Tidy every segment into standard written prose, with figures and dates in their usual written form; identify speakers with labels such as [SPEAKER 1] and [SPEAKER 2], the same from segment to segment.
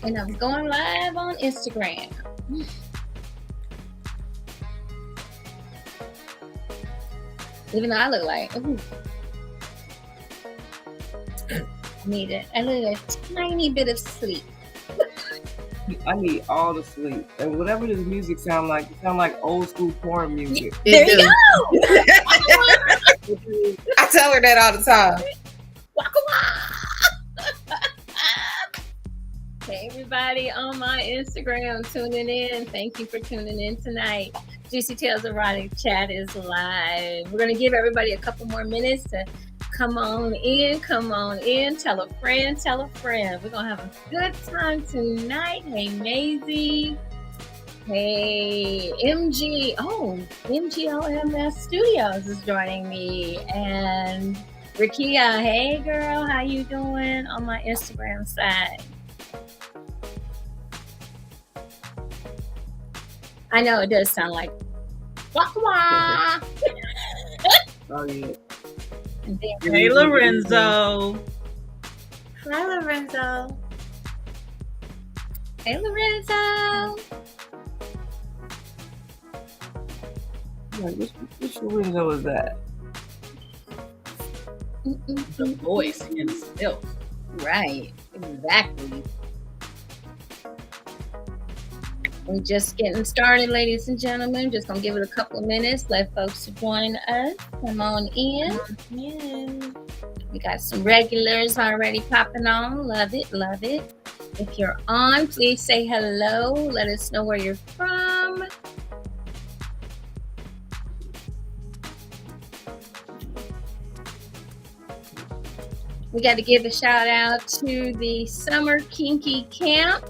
[SPEAKER 1] And I'm going live on Instagram. Even though I look like, ooh. I need a tiny bit of sleep.
[SPEAKER 2] I need all the sleep. And whatever this music sound like, it sound like old school porn music.
[SPEAKER 1] There you go.
[SPEAKER 3] I tell her that all the time.
[SPEAKER 1] Hey, everybody on my Instagram tuning in. Thank you for tuning in tonight. JewCee Tales Erotic Chat is live. We're going to give everybody a couple more minutes to come on in. Tell a friend. We're going to have a good time tonight. Hey, Maisie. Hey, MGLMS Studios is joining me. And Rakia, hey, girl. How you doing on my Instagram side? I know it does sound like wah wah.
[SPEAKER 2] Oh yeah.
[SPEAKER 4] Hey Lorenzo.
[SPEAKER 3] Hi Lorenzo.
[SPEAKER 1] Hey Lorenzo.
[SPEAKER 2] Which Lorenzo is that?
[SPEAKER 4] The voice himself.
[SPEAKER 1] Right, exactly. We're just getting started, ladies and gentlemen. Just gonna give it a couple of minutes, let folks join us. Come on in. We got some regulars already popping on. Love it. If you're on, please say hello. Let us know where you're from. We got to give a shout out to the Summer Kinky Camp.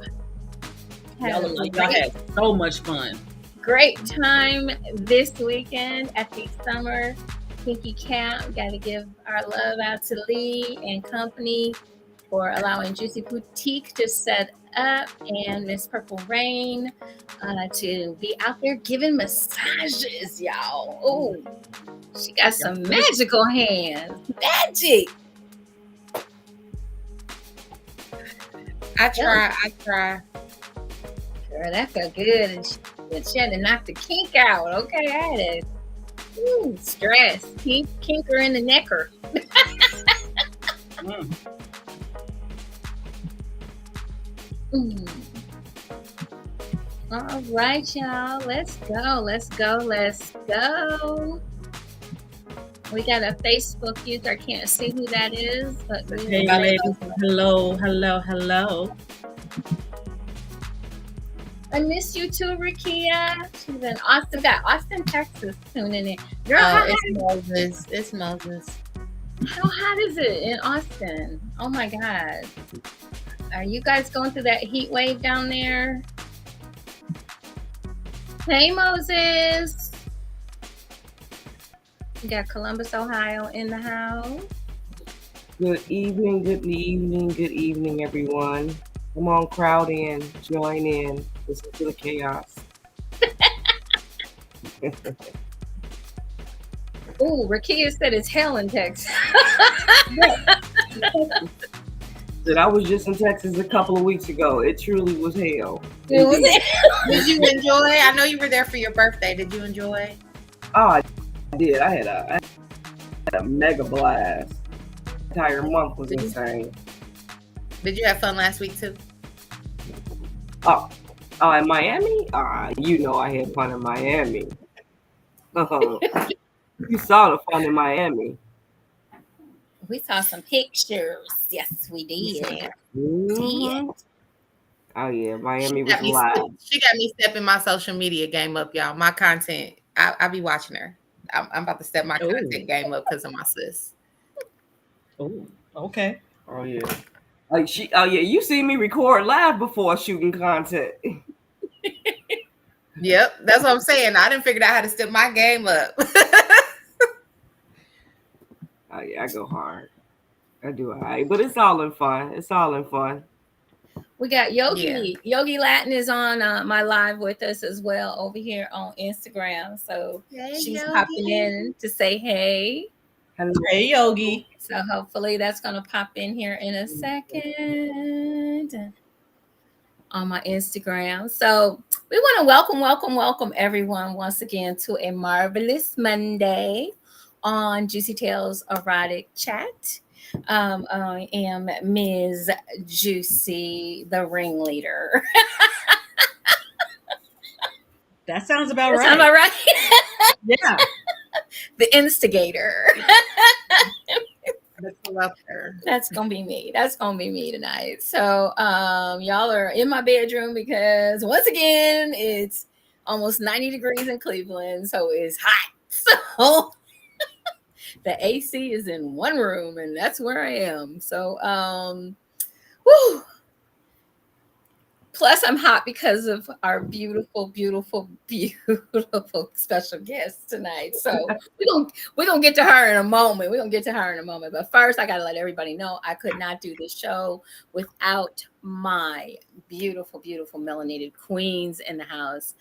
[SPEAKER 4] Y'all look like y'all had so much fun.
[SPEAKER 1] Great time this weekend at the Summer Kinky Camp. Got to give our love out to Lee and company for allowing JewCee Boutique to set up and Miss Purple Rain to be out there giving massages, y'all. Oh, she got some magical hands. Magic.
[SPEAKER 3] I try.
[SPEAKER 1] Girl, that felt good. And she had to knock the kink out. Okay, I had to stress. Kinker in the necker. All right, y'all. Let's go. We got a Facebook user. I can't see who that is, but
[SPEAKER 4] hey, ladies. Hello.
[SPEAKER 1] I miss you too, Rakia. She's in Austin. Got Austin, Texas tuning in. Girl,
[SPEAKER 3] it's Moses.
[SPEAKER 1] How hot is it in Austin? Oh my God. Are you guys going through that heat wave down there? Hey, Moses. We got Columbus, Ohio in the house.
[SPEAKER 2] Good evening, everyone. Come on, crowd in, join in, listen to the chaos.
[SPEAKER 1] Ooh, Rakia said it's hell in Texas.
[SPEAKER 2] I was just in Texas a couple of weeks ago. It truly was hell.
[SPEAKER 3] Did you enjoy? I know you were there for your birthday. Did you enjoy?
[SPEAKER 2] Oh, I did. I had a mega blast. The entire month was insane.
[SPEAKER 3] Did you have fun last week too?
[SPEAKER 2] Oh, in Miami? You know I had fun in Miami. You saw the fun in Miami.
[SPEAKER 1] We saw some pictures. Yes, we did.
[SPEAKER 2] Mm-hmm. Oh yeah, Miami was live.
[SPEAKER 3] She got me stepping my social media game up, y'all. My content, I be watching her. I'm about to step my content game up because of my sis.
[SPEAKER 4] Oh, okay.
[SPEAKER 2] Oh yeah. You see me record live before shooting content.
[SPEAKER 3] Yep, that's what I'm saying. I didn't figure out how to step my game up.
[SPEAKER 2] Oh yeah, I go hard. I do all right, but it's all in fun.
[SPEAKER 1] We got Yogi. Yeah. Yogi Latin is on my live with us as well over here on Instagram. So she's popping in to say hey.
[SPEAKER 2] Hello.
[SPEAKER 4] Hey, Yogi.
[SPEAKER 1] So hopefully that's going to pop in here in a second on my Instagram. So we want to welcome everyone once again to a marvelous Monday on Juicy Tales Erotic Chat. I am Ms. JewCee, the ringleader.
[SPEAKER 4] That sounds about right.
[SPEAKER 1] Am I right?
[SPEAKER 4] Yeah.
[SPEAKER 1] The instigator. That's gonna be me. That's gonna be me tonight. So y'all are in my bedroom because once again it's almost 90 degrees in Cleveland, so it's hot. So the AC is in one room and that's where I am. So whew. Plus, I'm hot because of our beautiful special guest tonight. So we're gonna get to her in a moment. But first, I gotta let everybody know I could not do this show without my beautiful melanated queens in the house,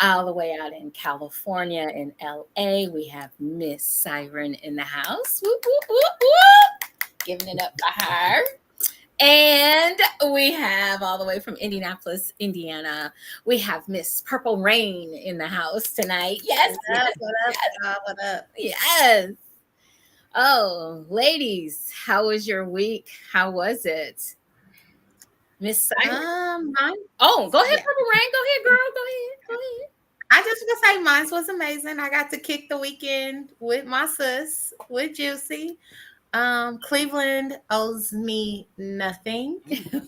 [SPEAKER 1] all the way out in California, in LA. We have Miss Siren in the house. Whoop, whoop, whoop, whoop. Giving it up for her. And we have all the way from Indianapolis, Indiana, we have Miss Purple Rain in the house tonight. Yes.
[SPEAKER 3] What up?
[SPEAKER 1] Yes. Oh, ladies, how was your week? How was it? Miss Siren? Oh, go ahead, Purple Rain. Go ahead, girl. Go ahead.
[SPEAKER 3] I just want to say mine was amazing. I got to kick the weekend with my sis, with JewCee. Cleveland owes me nothing. That's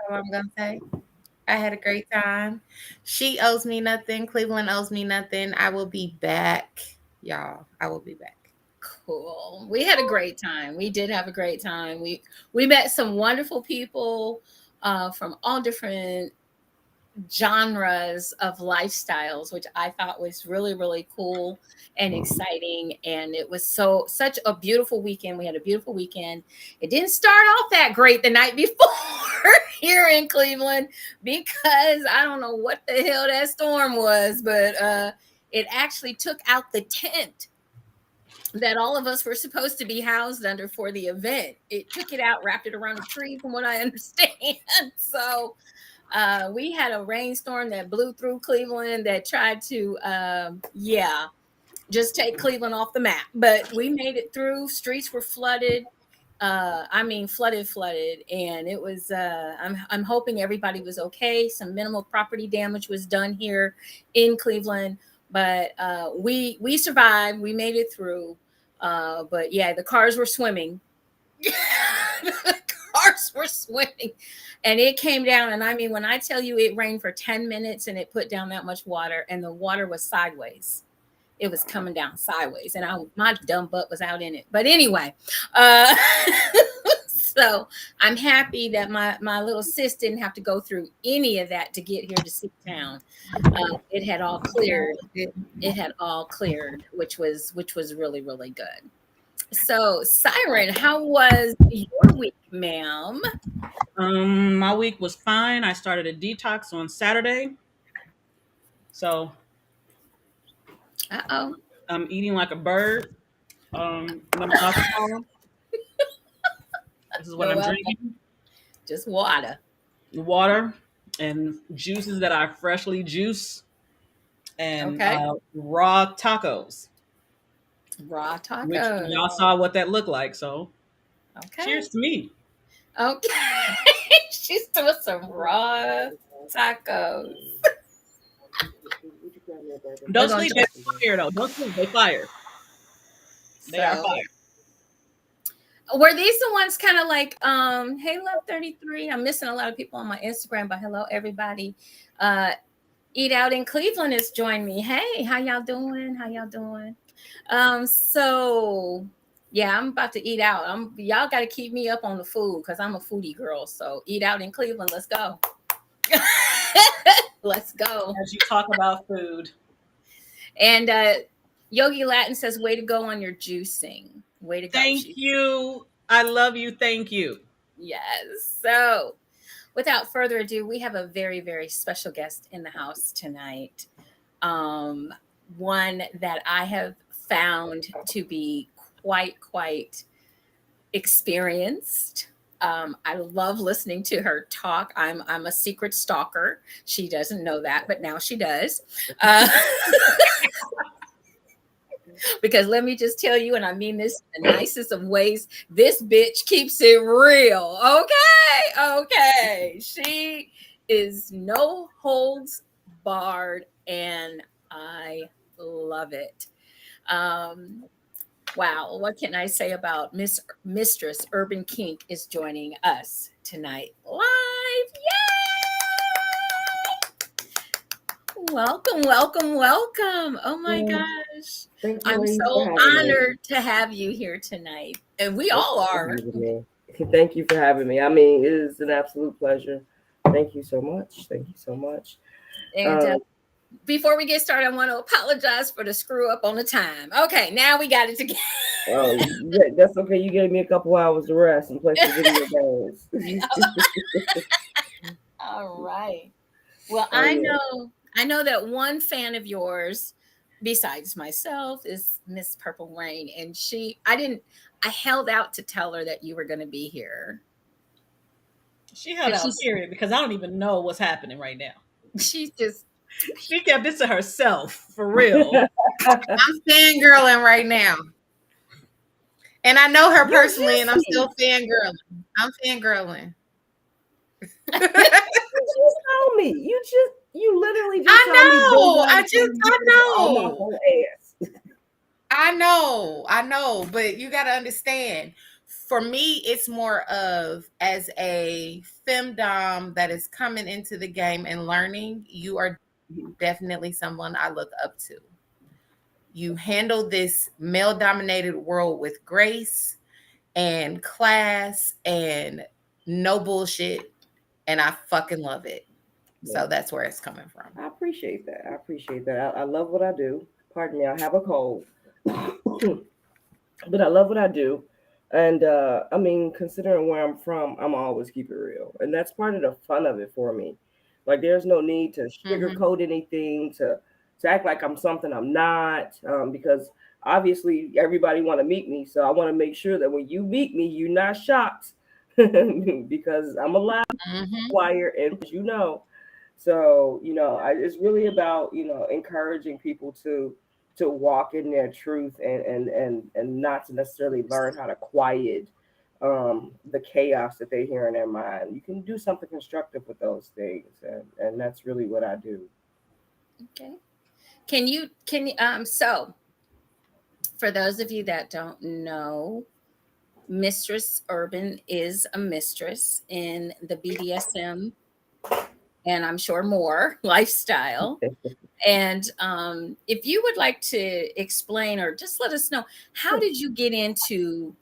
[SPEAKER 3] all I'm gonna say. I had a great time. She owes me nothing. Cleveland owes me nothing. I will be back, y'all. I will be back.
[SPEAKER 1] Cool. We had a great time. We did have a great time. We met some wonderful people from all different genres of lifestyles, which I thought was really cool and exciting. And it was such a beautiful weekend. We had a beautiful weekend. It didn't start off that great the night before here in Cleveland because I don't know what the hell that storm was, but it actually took out the tent that all of us were supposed to be housed under for the event. It took it out, wrapped it around a tree, from what I understand. So we had a rainstorm that blew through Cleveland that tried to, just take Cleveland off the map. But we made it through. Streets were flooded. Flooded. And it was, I'm hoping everybody was okay. Some minimal property damage was done here in Cleveland. But we survived. We made it through. But yeah, the cars were swimming. The cars were swimming. And it came down, and I mean, when I tell you it rained for 10 minutes and it put down that much water, and the water was sideways. It was coming down sideways, and my dumb butt was out in it. But anyway, so I'm happy that my little sis didn't have to go through any of that to get here to see town. It had all cleared. It had all cleared, which was really good. So, Siren, how was your week, ma'am?
[SPEAKER 4] My week was fine. I started a detox on Saturday. So I'm eating like a bird. No alcohol. This is what I'm drinking.
[SPEAKER 1] Just water.
[SPEAKER 4] Water and juices that I freshly juice. And raw tacos.
[SPEAKER 1] Raw tacos.
[SPEAKER 4] Which y'all saw what that looked like. So cheers to me.
[SPEAKER 1] Okay. She's doing some raw tacos.
[SPEAKER 4] Don't sleep. They fire though. Don't sleep. They fire. They are fire.
[SPEAKER 1] Were these the ones kind of like, hey, Love 33? I'm missing a lot of people on my Instagram, but hello, everybody. Eat Out in Cleveland has joined me. Hey, how y'all doing? So yeah, I'm about to eat out. Y'all got to keep me up on the food because I'm a foodie girl. So Eat Out in Cleveland, let's go. Let's go.
[SPEAKER 4] As you talk about food.
[SPEAKER 1] And Yogi Latin says, way to go on your juicing. Way to go.
[SPEAKER 4] Thank you. I love you. Thank you.
[SPEAKER 1] Yes. So without further ado, we have a very, very special guest in the house tonight. One that I have found to be quite experienced. I love listening to her talk. I'm a secret stalker. She doesn't know that, but now she does. Because let me just tell you, and I mean this in the nicest of ways, this bitch keeps it real. Okay. She is no holds barred, and I love it. Wow, what can I say about Mistress Urban Kink is joining us tonight live? Yay! Welcome. Oh my gosh.
[SPEAKER 5] Thank you,
[SPEAKER 1] I'm
[SPEAKER 5] ladies,
[SPEAKER 1] so
[SPEAKER 5] for having
[SPEAKER 1] honored to have you here tonight. And we all are.
[SPEAKER 5] me. Thank you for having me. I mean, it is an absolute pleasure. Thank you so much.
[SPEAKER 1] And before we get started, I want to apologize for the screw up on the time. Okay, now we got it together.
[SPEAKER 5] Yeah, that's okay. You gave me a couple hours to rest and play some video games.
[SPEAKER 1] All right. Well,
[SPEAKER 5] Yeah.
[SPEAKER 1] I know that one fan of yours, besides myself, is Miss Purple Rain, and I held out to tell her that you were going to be here.
[SPEAKER 4] She held out, period, because I don't even know what's happening right now.
[SPEAKER 1] She
[SPEAKER 4] kept it to herself, for real.
[SPEAKER 3] I'm fangirling right now. And I know her personally, and I'm still fangirling. I'm fangirling.
[SPEAKER 5] You just told me. You literally just told me.
[SPEAKER 3] I know.
[SPEAKER 5] My whole ass.
[SPEAKER 3] I know, but you got to understand. For me, it's more of as a femdom that is coming into the game and learning. You are definitely someone I look up to. You handle this male-dominated world with grace and class and no bullshit, and I fucking love it. So that's where it's coming from.
[SPEAKER 5] I appreciate that. I love what I do. Pardon me, I have a cold. But I love what I do. And I mean, considering where I'm from, I'm always keep it real. And that's part of the fun of it for me. Like there's no need to sugarcoat anything, to act like I'm something I'm not. Because obviously everybody want to meet me. So I want to make sure that when you meet me, you're not shocked. Because I'm a loud wire, and as you know. So, it's really about, encouraging people to walk in their truth and not to necessarily learn how to quiet the chaos that they hear in their mind. You can do something constructive with those things, and that's really what I do.
[SPEAKER 1] Okay. Can you so for those of you that don't know, Mistress Urban is a mistress in the BDSM, and I'm sure more lifestyle. And if you would like to explain or just let us know, how did you get into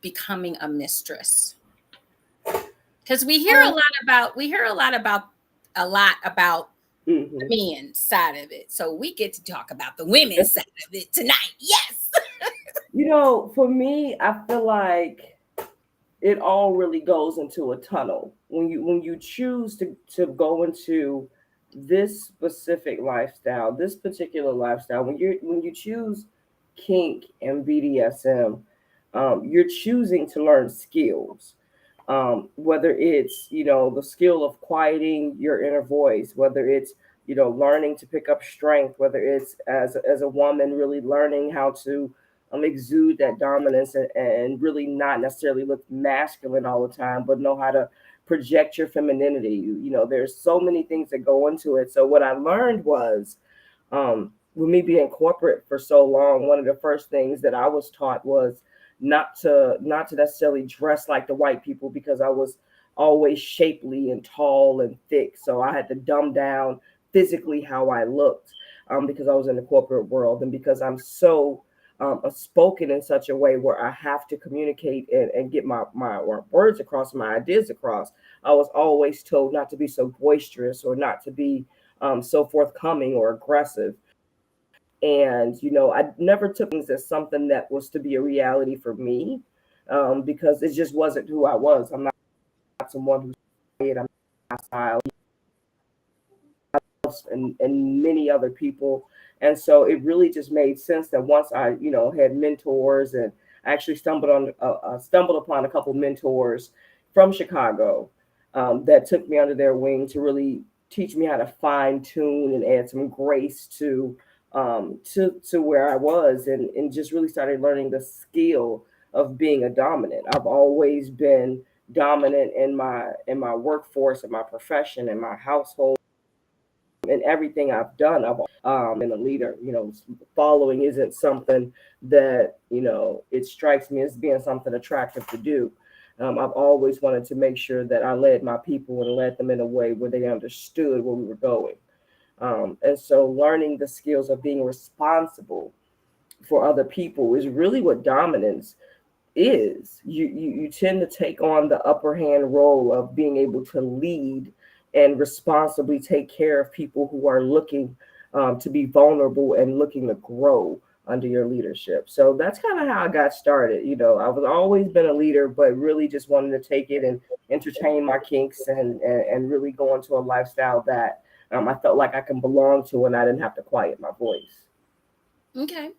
[SPEAKER 1] becoming a mistress? Because we hear a lot about the men side of it. So we get to talk about the women's side of it tonight. Yes.
[SPEAKER 5] For me, I feel like it all really goes into a tunnel. When you choose to go into this specific lifestyle, this particular lifestyle, when you choose kink and BDSM, you're choosing to learn skills. Whether it's the skill of quieting your inner voice, whether it's learning to pick up strength, whether it's as a woman really learning how to exude that dominance and really not necessarily look masculine all the time, but know how to project your femininity. There's so many things that go into it. So what I learned was, with me being corporate for so long, one of the first things that I was taught was not to necessarily dress like the white people, because I was always shapely and tall and thick. So I had to dumb down physically how I looked, because I was in the corporate world, and because I'm so spoken in such a way where I have to communicate and get my words across, my ideas across. I was always told not to be so boisterous or not to be so forthcoming or aggressive. And, I never took things as something that was to be a reality for me, because it just wasn't who I was. I'm not someone who's quiet. I'm not style, and many other people. And so it really just made sense that once I, had mentors and I actually stumbled upon a couple mentors from Chicago that took me under their wing to really teach me how to fine tune and add some grace to where I was, and just really started learning the skill of being a dominant. I've always been dominant in my workforce, in my profession, in my household, and everything I've done. I've been a leader. Following isn't something that it strikes me as being something attractive to do. I've always wanted to make sure that I led my people and led them in a way where they understood where we were going. And so learning the skills of being responsible for other people is really what dominance is. You tend to take on the upper hand role of being able to lead and responsibly take care of people who are looking to be vulnerable and looking to grow under your leadership. So that's kind of how I got started. I've always been a leader, but really just wanted to take it and entertain my kinks and really go into a lifestyle that I felt like I can belong to, and I didn't have to quiet my voice.
[SPEAKER 1] Okay.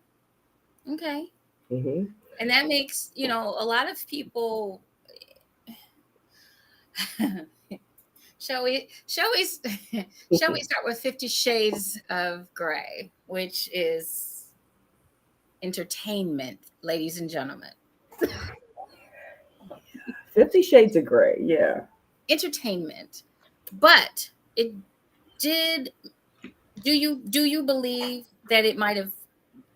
[SPEAKER 5] Mm-hmm.
[SPEAKER 1] And that makes, a lot of people. Shall we start with 50 Shades of Grey, which is entertainment, ladies and gentlemen.
[SPEAKER 5] 50 Shades of Grey, yeah.
[SPEAKER 1] Entertainment. But it did. Do you believe that it might have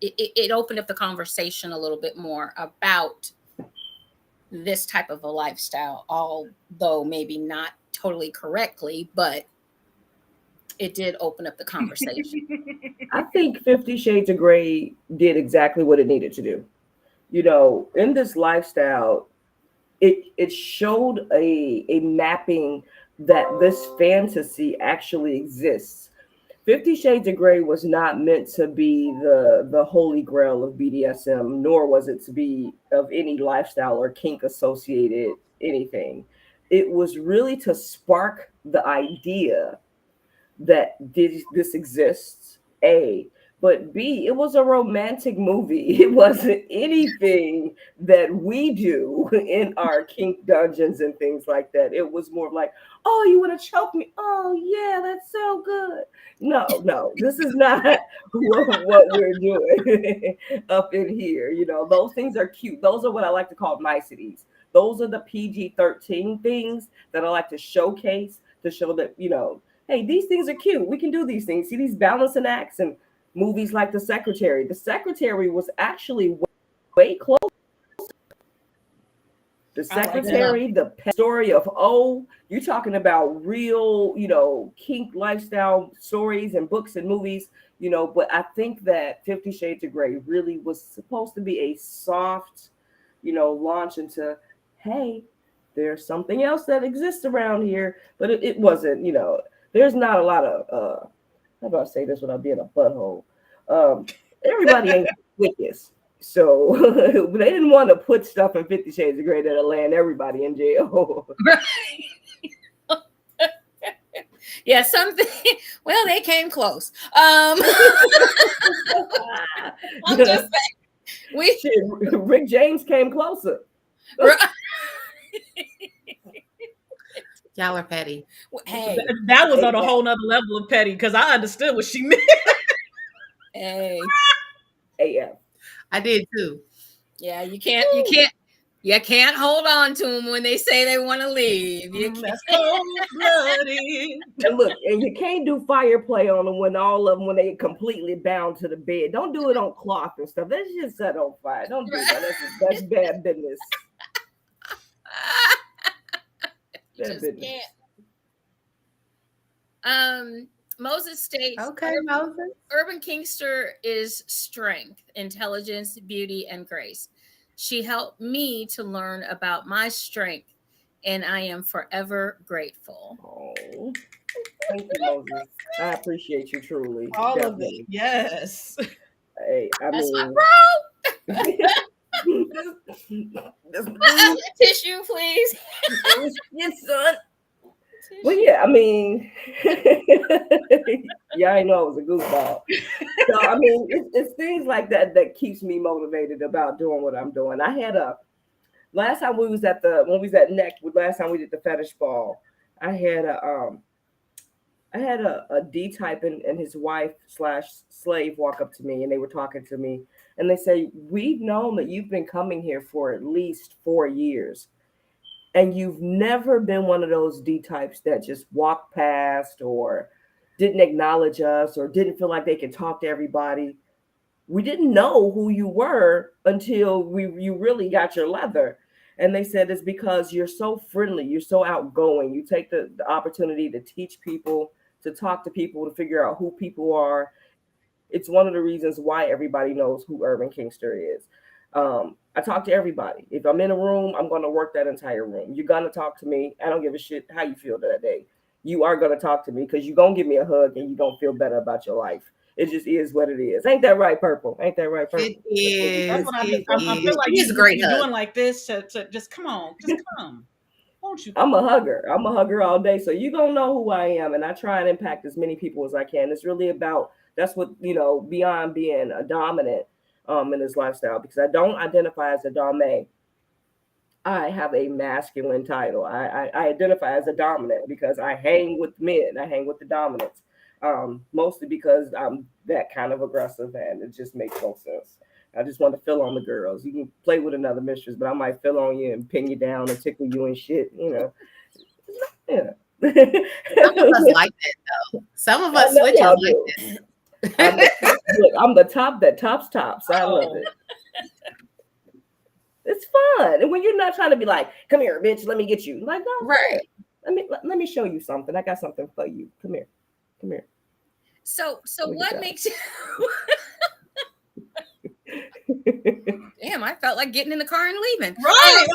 [SPEAKER 1] it opened up the conversation a little bit more about this type of a lifestyle, although maybe not totally correctly, but it did open up the conversation.
[SPEAKER 5] I think 50 Shades of Grey did exactly what it needed to do. In this lifestyle, it showed a mapping that this fantasy actually exists. 50 Shades of Grey was not meant to be the holy grail of BDSM, nor was it to be of any lifestyle or kink associated anything. It was really to spark the idea that this exists, A, but B, it was a romantic movie. It wasn't anything that we do in our kink dungeons and things like that. It was more like, oh, you want to choke me? Oh, yeah, that's so good. No, this is not what we're doing up in here. Those things are cute. Those are what I like to call niceties. Those are the PG-13 things that I like to showcase to show that, hey, these things are cute. We can do these things. See these balancing acts and movies like The Secretary. The Secretary was actually way close. The Secretary, the story of you're talking about real, kink lifestyle stories and books and movies, but I think that 50 Shades of Grey really was supposed to be a soft, launch into, hey, there's something else that exists around here, but it wasn't, there's not a lot of, how do I say this without being a butthole? Everybody ain't wicked. So they didn't want to put stuff in 50 Shades of Grey that'll land everybody in jail.
[SPEAKER 1] Right. Yeah, something. Well, they came close. I'm just saying.
[SPEAKER 5] Rick James came closer.
[SPEAKER 1] Right.
[SPEAKER 3] Y'all are petty.
[SPEAKER 1] Hey,
[SPEAKER 4] that was on a whole nother level of petty because I understood what she meant.
[SPEAKER 1] hey.
[SPEAKER 5] AF.
[SPEAKER 3] I did too.
[SPEAKER 1] Yeah, you can't hold on to them when they say they want to leave.
[SPEAKER 4] That's cold-blooded.
[SPEAKER 5] And look, and you can't do fire play on them when they completely bound to the bed. Don't do it on cloth and stuff. That's just set on fire. Don't do that. That's bad business.
[SPEAKER 1] You just can't. Moses states,
[SPEAKER 3] okay, Moses.
[SPEAKER 1] Urban Kinkster is strength, intelligence, beauty, and grace. She helped me to learn about my strength, and I am forever grateful.
[SPEAKER 5] Oh, thank you, Moses. I appreciate you truly.
[SPEAKER 4] All
[SPEAKER 5] Definitely.
[SPEAKER 4] of it, yes.
[SPEAKER 5] Hey,
[SPEAKER 1] That's my bro.
[SPEAKER 5] That's
[SPEAKER 1] Tissue, please.
[SPEAKER 5] Yes, son. Well, yeah, I mean, yeah, I know it was a goofball. So, I mean, it's things like that that keeps me motivated about doing what I'm doing. I had last time we was when we was at Neck, last time we did the fetish ball, I had a D type and his wife / slave walk up to me, and they were talking to me, and they say, "We've known that you've been coming here for at least 4 years. And you've never been one of those D types that just walked past or didn't acknowledge us or didn't feel like they could talk to everybody. We didn't know who you were until you really got your leather." And they said it's because you're so friendly, you're so outgoing. You take the opportunity to teach people, to talk to people, to figure out who people are. It's one of the reasons why everybody knows who Urban Kingster is. I talk to everybody. If I'm in a room, I'm going to work that entire room. You're going to talk to me. I don't give a shit how you feel that day. You are going to talk to me because you're going to give me a hug and you're going to feel better about your life. It just is what it is. Ain't that right, Purple? Ain't that right, Purple?
[SPEAKER 3] It is.
[SPEAKER 4] That's what I feel like.
[SPEAKER 3] He's a great
[SPEAKER 4] you're
[SPEAKER 3] hug.
[SPEAKER 4] doing like this to just come on, won't you?
[SPEAKER 5] I'm a hugger. I'm a hugger all day. So you're going to know who I am. And I try and impact as many people as I can. It's really about, that's what, beyond being a dominant in this lifestyle, because I don't identify as a dame. I have a masculine title. I identify as a dominant because I hang with men. I hang with the dominants, mostly because I'm that kind of aggressive, and it just makes no sense. I just want to feel on the girls. You can play with another mistress, but I might feel on you and pin you down and tickle you and shit. Yeah.
[SPEAKER 3] Some of us like that though. Some of us switches like this.
[SPEAKER 5] I'm the top that tops. I love it. It's fun. And when you're not trying to be like, "Come here, bitch, let me get you." Like, no,
[SPEAKER 3] Right.
[SPEAKER 5] Let me show you something. I got something for you. Come here.
[SPEAKER 1] So what makes you Damn, I felt like getting in the car and leaving.
[SPEAKER 4] Right.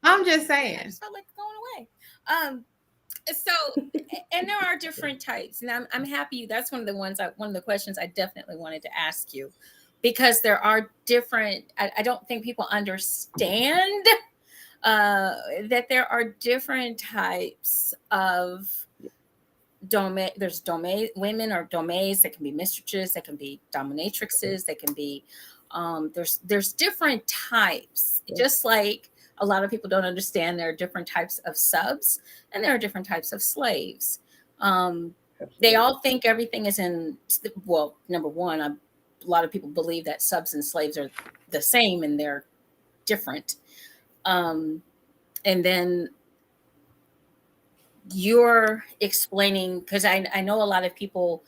[SPEAKER 3] I'm just saying.
[SPEAKER 1] I just felt like going away. So, and there are different types, and I'm happy. That's one of the questions I definitely wanted to ask you, because there are different. I don't think people understand that there are different types of domain. There's domain women or domains that can be mistresses, that can be dominatrixes, that can be. There's different types, just like. A lot of people don't understand there are different types of subs and there are different types of slaves. They all think everything is well, number one, a lot of people believe that subs and slaves are the same and they're different. And then you're explaining, because I know a lot of people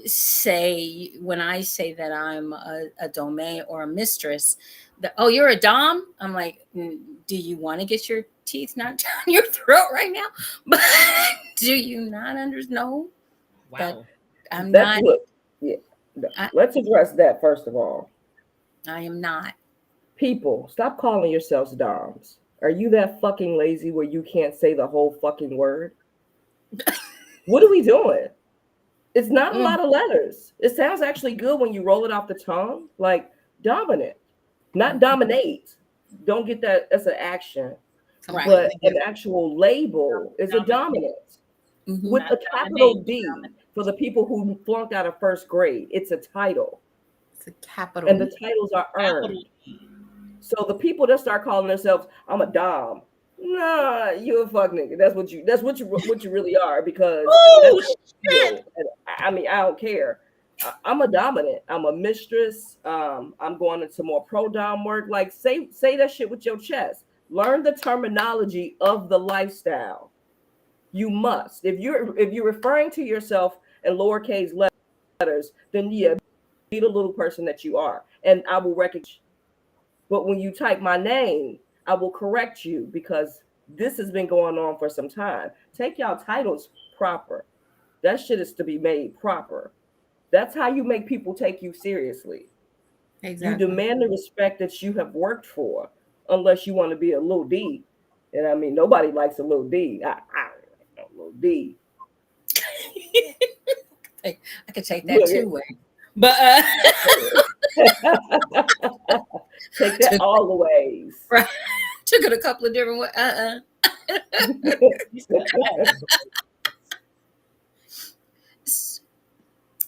[SPEAKER 1] say, when I say that I'm a domain or a mistress, that, "Oh, you're a dom?" I'm like, "Do you want to get your teeth knocked down your throat right now?" But do you not know that I'm not?
[SPEAKER 5] Let's address that first of all.
[SPEAKER 1] I am not.
[SPEAKER 5] People, stop calling yourselves doms. Are you that fucking lazy where you can't say the whole fucking word? What are we doing? It's not a lot of letters. It sounds actually good when you roll it off the tongue, like dominant, not dominate. Don't get that as an action,
[SPEAKER 3] Right.
[SPEAKER 5] but an actual label is a dominant with a capital D for the people who flunked out of first grade. It's a title.
[SPEAKER 3] It's a capital,
[SPEAKER 5] and the titles are earned. So the people that start calling themselves, "I'm a dom," nah, you a fuck nigga. That's what you really are, because shit. I mean, I don't care. I'm a dominant. I'm a mistress. I'm going into more pro dom work. Like, say that shit with your chest. Learn the terminology of the lifestyle. You must. If you're referring to yourself in lowercase letters, then yeah, be the little person that you are, and I will recognize. But when you type my name, I will correct you, because this has been going on for some time. Take y'all titles proper. That shit is to be made proper. That's how you make people take you seriously. Exactly. You demand the respect that you have worked for, unless you want to be a little D. And I mean, nobody likes a little D. I like a little D.
[SPEAKER 1] I could take that two ways. But
[SPEAKER 5] take that all the ways.
[SPEAKER 1] Right. took it a couple of different ways.
[SPEAKER 4] You said ass.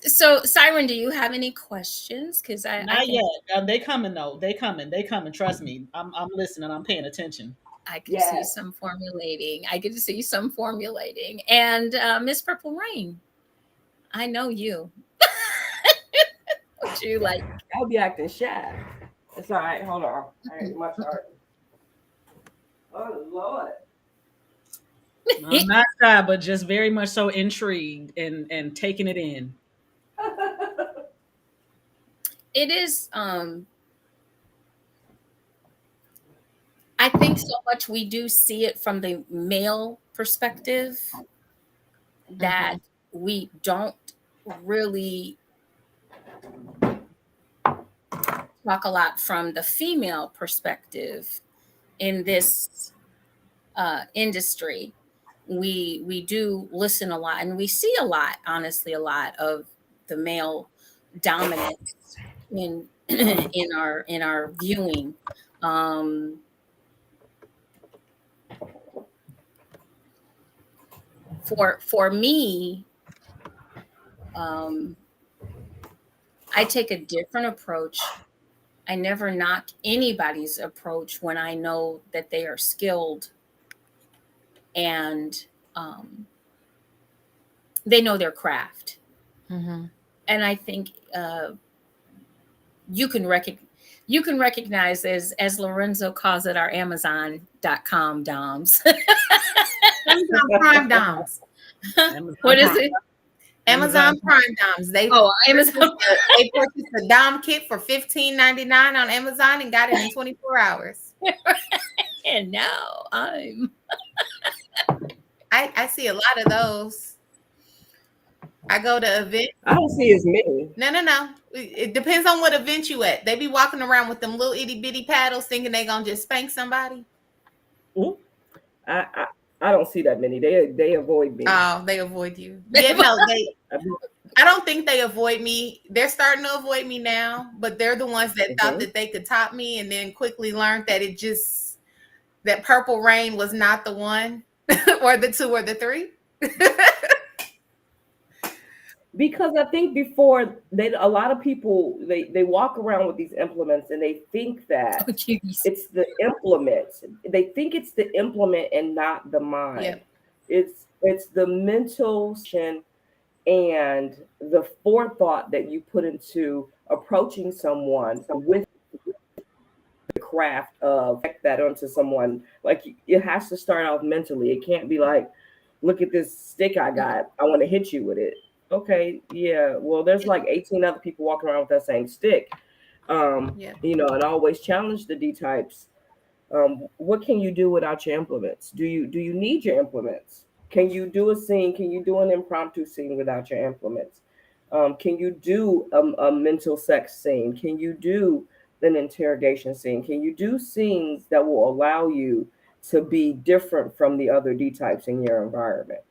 [SPEAKER 1] So, Siren, do you have any questions? Because I
[SPEAKER 4] Not
[SPEAKER 1] can,
[SPEAKER 4] yet. They coming though. They coming. They coming. Trust me. I'm listening. I'm paying attention.
[SPEAKER 1] I can see
[SPEAKER 5] Yes.
[SPEAKER 1] some formulating. I get to see some formulating. And Miss Purple Rain, I know you. What you like?
[SPEAKER 5] I'll be acting shy. It's all right. Hold on. All right, my turn. Oh Lord.
[SPEAKER 4] I'm not shy, but just very much so intrigued and taking it in.
[SPEAKER 1] It is. I think so much we do see it from the male perspective that we don't really talk a lot from the female perspective in this industry. We do listen a lot, and we see a lot, honestly, a lot of the male dominance in in our viewing. For me, I take a different approach. I never knock anybody's approach when I know that they are skilled and they know their craft. And I think you can recognize as Lorenzo calls it, our Amazon.com doms.
[SPEAKER 3] Amazon Prime Doms.
[SPEAKER 1] What is it?
[SPEAKER 3] Amazon Prime Doms.
[SPEAKER 1] Amazon.
[SPEAKER 3] They purchased a Dom kit for $15.99 on Amazon and got it in 24 hours.
[SPEAKER 1] And now
[SPEAKER 3] I see a lot of those. I go to events.
[SPEAKER 5] I don't see as many.
[SPEAKER 3] No. It depends on what event you at. They be walking around with them little itty bitty paddles thinking they gonna just spank somebody.
[SPEAKER 4] Ooh.
[SPEAKER 5] I don't see that many. They avoid me.
[SPEAKER 3] Oh, they avoid you. Yeah, no, I don't think they avoid me. They're starting to avoid me now, but they're the ones that thought that they could top me and then quickly learned that that Purple Rain was not the one or the two or the three.
[SPEAKER 5] Because I think before a lot of people they walk around with these implements and they think that it's the implement. They think it's the implement and not the mind.
[SPEAKER 3] Yep.
[SPEAKER 5] It's the mental and the forethought that you put into approaching someone with the craft of that onto someone. Like it has to start off mentally. It can't be like, look at this stick I got. I want to hit you with it. Okay, yeah. Well, there's like 18 other people walking around with that same stick. And always challenge the D types. What can you do without your implements? Do you need your implements? Can you do a scene? Can you do an impromptu scene without your implements? Can you do a mental sex scene? Can you do an interrogation scene? Can you do scenes that will allow you to be different from the other D types in your environment?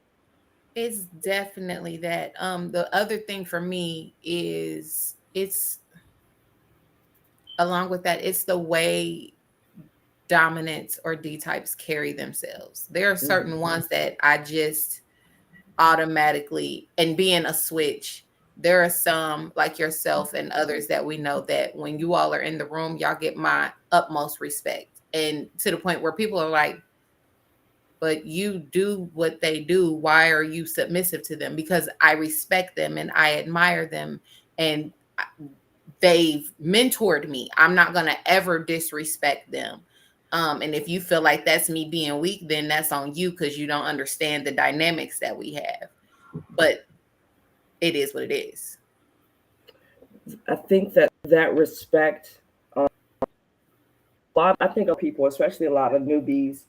[SPEAKER 3] It's definitely that. The other thing for me is it's along with that, it's the way dominants or D types carry themselves. There are certain ones that I just automatically, and being a switch, there are some like yourself and others that we know that when you all are in the room, y'all get my utmost respect. And to the point where people are like, but you do what they do. Why are you submissive to them? Because I respect them and I admire them and they've mentored me. I'm not going to ever disrespect them. And if you feel like that's me being weak, then that's on you because you don't understand the dynamics that we have. But it is what it is.
[SPEAKER 5] I think that respect, I think of people, especially a lot of newbies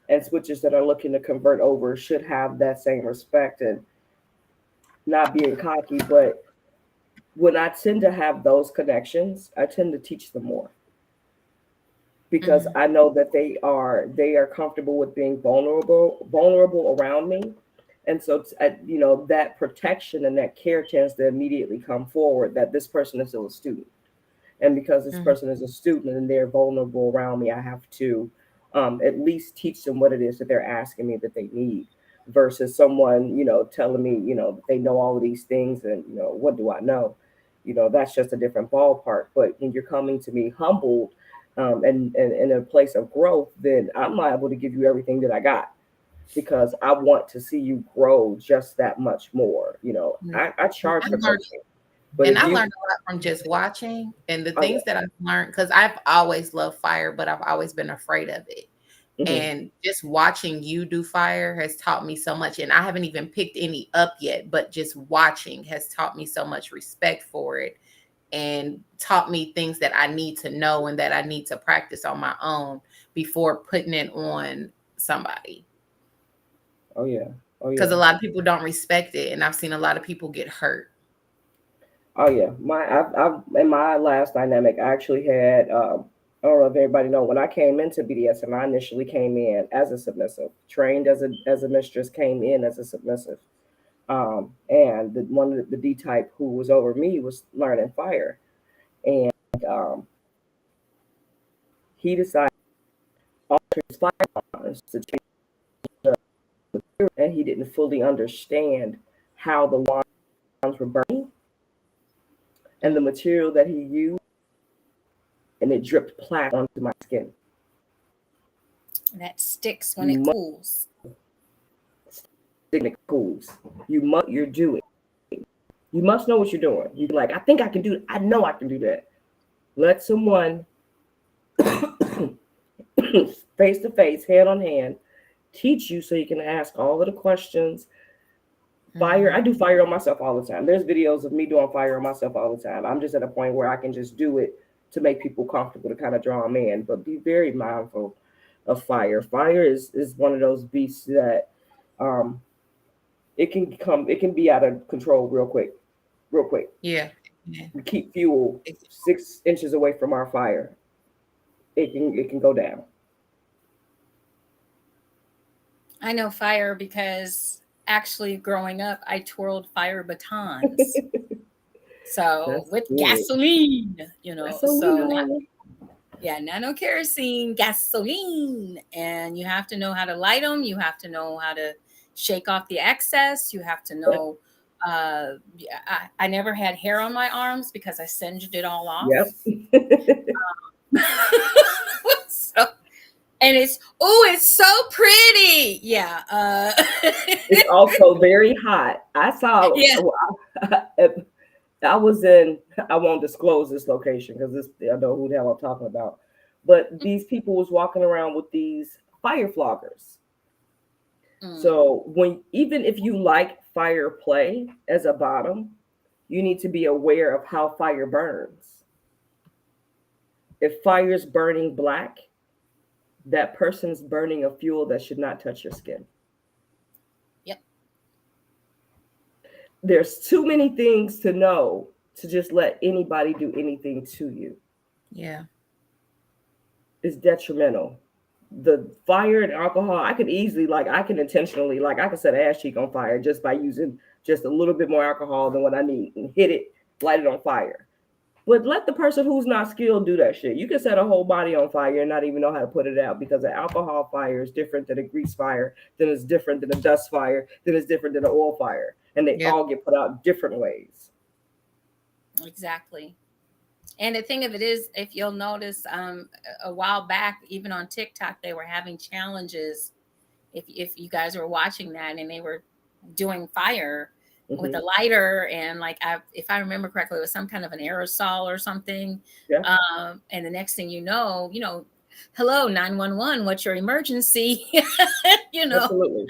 [SPEAKER 5] and switches that are looking to convert over, should have that same respect and not being cocky. But when I tend to have those connections, I tend to teach them more because I know that they are comfortable with being vulnerable around me. And so, that protection and that care tends to immediately come forward that this person is still a student. And because this person is a student and they're vulnerable around me, I have to at least teach them what it is that they're asking me that they need, versus someone, telling me, that they know all of these things, and what do I know? That's just a different ballpark. But when you're coming to me humbled, and in a place of growth, then I'm liable to give you everything that I got, because I want to see you grow just that much more. I charge
[SPEAKER 3] I
[SPEAKER 5] for
[SPEAKER 3] learned,
[SPEAKER 5] coaching, but
[SPEAKER 3] and
[SPEAKER 5] if
[SPEAKER 3] I
[SPEAKER 5] you,
[SPEAKER 3] learned a lot from just watching, and the
[SPEAKER 5] oh yeah,
[SPEAKER 3] things that I've learned, because I've always loved fire, but I've always been afraid of it.
[SPEAKER 5] mhm.
[SPEAKER 3] And just watching you do fire has taught me so much. And I haven't even picked any up yet, but just watching has taught me so much respect for it, and taught me things that I need to know and that I need to practice on my own before putting it on somebody.
[SPEAKER 5] Oh yeah, oh
[SPEAKER 3] Because
[SPEAKER 5] yeah.
[SPEAKER 3] a lot of people don't respect it. And I've seen a lot of people get hurt.
[SPEAKER 5] Oh yeah, I've in my last dynamic, I actually had. I don't know if everybody know, when I came into BDSM, I initially came in as a submissive, trained as a mistress, came in as a submissive, and one of the D type who was over me was learning fire, and um, he decided to alter his firearms to change the material, and he didn't fully understand how the wands were burning and the material that he used, and it dripped plaque onto my skin.
[SPEAKER 1] That sticks when
[SPEAKER 5] You
[SPEAKER 1] it
[SPEAKER 5] must
[SPEAKER 1] cools.
[SPEAKER 5] stick it cools. You're doing. You must know what you're doing. You like, I think I can do it. I know I can do that. Let someone face to face, hand on hand, teach you so you can ask all of the questions. Fire, I do fire on myself all the time. There's videos of me doing fire on myself all the time. I'm just at a point where I can just do it to make people comfortable, to kind of draw them in. But be very mindful of fire. Fire is one of those beasts that um it can be out of control real quick. Real quick.
[SPEAKER 3] Yeah. Yeah.
[SPEAKER 5] We keep fuel 6 inches away from our fire. It can go down.
[SPEAKER 1] I know fire because actually growing up, I twirled fire batons. So
[SPEAKER 5] That's
[SPEAKER 1] with
[SPEAKER 5] good.
[SPEAKER 1] gasoline,
[SPEAKER 5] That's so
[SPEAKER 1] so
[SPEAKER 5] we know.
[SPEAKER 1] nano kerosene, gasoline, and you have to know how to light them. You have to know how to shake off the excess. You have to know. I never had hair on my arms because I singed it all off.
[SPEAKER 5] Yep.
[SPEAKER 1] So, and it's so pretty. Yeah.
[SPEAKER 5] It's also very hot. I saw.
[SPEAKER 1] Yeah.
[SPEAKER 5] I was in. I won't disclose this location because I know who the hell I'm talking about. But these people was walking around with these fire floggers. So even if you like fire play as a bottom, you need to be aware of how fire burns. If fire's burning black, that person's burning a fuel that should not touch your skin.
[SPEAKER 1] Yep.
[SPEAKER 5] There's too many things to know to just let anybody do anything to you.
[SPEAKER 3] Yeah.
[SPEAKER 5] It's detrimental. The fire and alcohol, I can intentionally, I can set an ass cheek on fire just by using just a little bit more alcohol than what I need and hit it, light it on fire. But let the person who's not skilled do that shit. You can set a whole body on fire and not even know how to put it out, because an alcohol fire is different than a grease fire, then it's different than a dust fire, then it's different than an oil fire. And they all get put out different ways.
[SPEAKER 1] Exactly. And the thing of it is, if you'll notice, a while back, even on TikTok, they were having challenges. If you guys were watching that, and they were doing fire with a lighter, and if I remember correctly, it was some kind of an aerosol or something.
[SPEAKER 5] Yeah.
[SPEAKER 1] And the next thing you know, hello 911, what's your emergency?
[SPEAKER 5] Absolutely.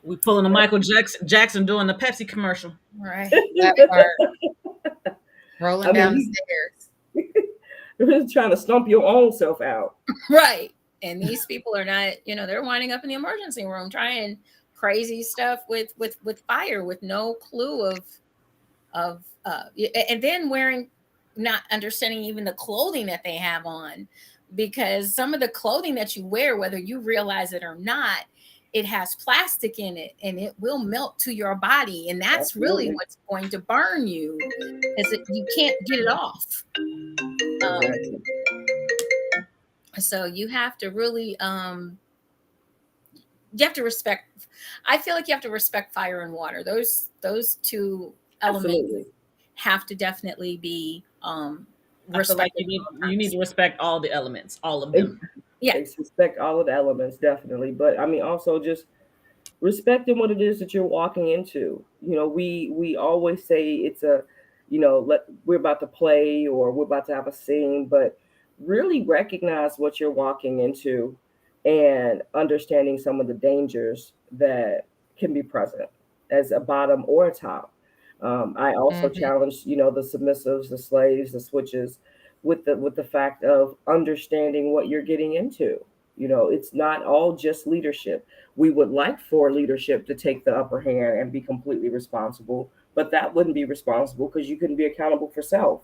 [SPEAKER 4] We pulling a Michael Jackson doing the Pepsi commercial.
[SPEAKER 1] Right.
[SPEAKER 3] That part. Rolling down the stairs.
[SPEAKER 5] You're just trying to stump your own self out.
[SPEAKER 1] Right. And these people are not, they're winding up in the emergency room trying crazy stuff with fire, with no clue of and then not understanding even the clothing that they have on, because some of the clothing that you wear, whether you realize it or not, it has plastic in it, and it will melt to your body, and that's really what's going to burn you, because you can't get it off. So you have to really you have to respect. I feel like you have to respect fire and water. Those two elements
[SPEAKER 5] Absolutely.
[SPEAKER 1] have to definitely be
[SPEAKER 4] I feel like
[SPEAKER 1] respected.
[SPEAKER 4] you need to respect all the elements, all of them.
[SPEAKER 1] Yeah.
[SPEAKER 5] Respect all of the elements, definitely. But I mean, also just respecting what it is that you're walking into. You know, we always say it's a, you know, we're about to play or we're about to have a scene, but really recognize what you're walking into and understanding some of the dangers that can be present as a bottom or a top. I also
[SPEAKER 3] Mhm.
[SPEAKER 5] challenge, you know, the submissives, the slaves, the switches, with the fact of understanding what you're getting into. You know, it's not all just leadership. We would like for leadership to take the upper hand and be completely responsible, but that wouldn't be responsible because you couldn't be accountable for self.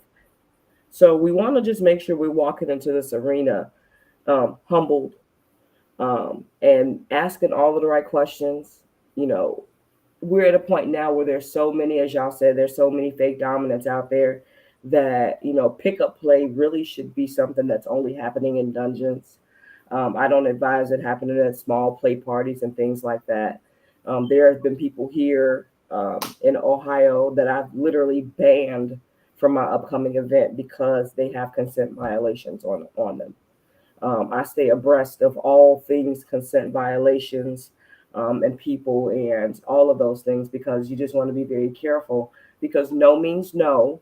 [SPEAKER 5] So we want to just make sure we're walking into this arena humbled, and asking all of the right questions. You know, we're at a point now where there's so many, as y'all said, there's so many fake dominants out there that, you know, pickup play really should be something that's only happening in dungeons. I don't advise it happening at small play parties and things like that. There have been people here in Ohio that I've literally banned from my upcoming event because they have consent violations on them. I stay abreast of all things consent violations, and people and all of those things because you just want to be very careful because no means no,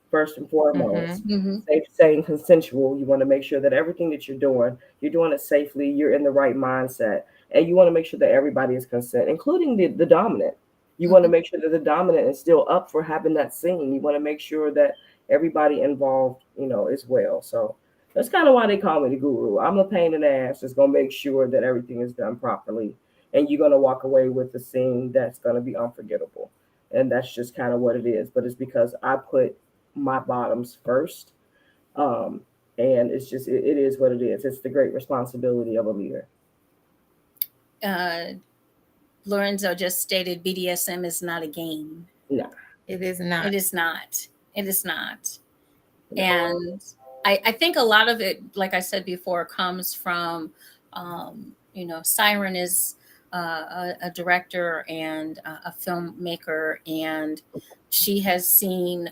[SPEAKER 5] first and foremost.
[SPEAKER 3] Mhm.
[SPEAKER 1] Mm-hmm.
[SPEAKER 5] Safe, saying consensual. You want to make sure that everything that you're doing it safely, you're in the right mindset, and you want to make sure that everybody is consent, including the dominant. You want to
[SPEAKER 1] Mm-hmm.
[SPEAKER 5] make sure that the dominant is still up for having that scene. You want to make sure that everybody involved, you know, is well. So that's kind of why they call me the guru. I'm a pain in the ass that's gonna make sure that everything is done properly, and you're gonna walk away with a scene that's gonna be unforgettable. And that's just kind of what it is. But it's because I put my bottoms first. Um, and it's just it is what it is. It's the great responsibility of a leader.
[SPEAKER 1] uh, Lorenzo just stated BDSM is not a game.
[SPEAKER 5] No,
[SPEAKER 3] It is not.
[SPEAKER 1] It is not. It is not.
[SPEAKER 5] no.
[SPEAKER 1] And I think a lot of it, like I said before, comes from, Siren is a director and a filmmaker, and she has seen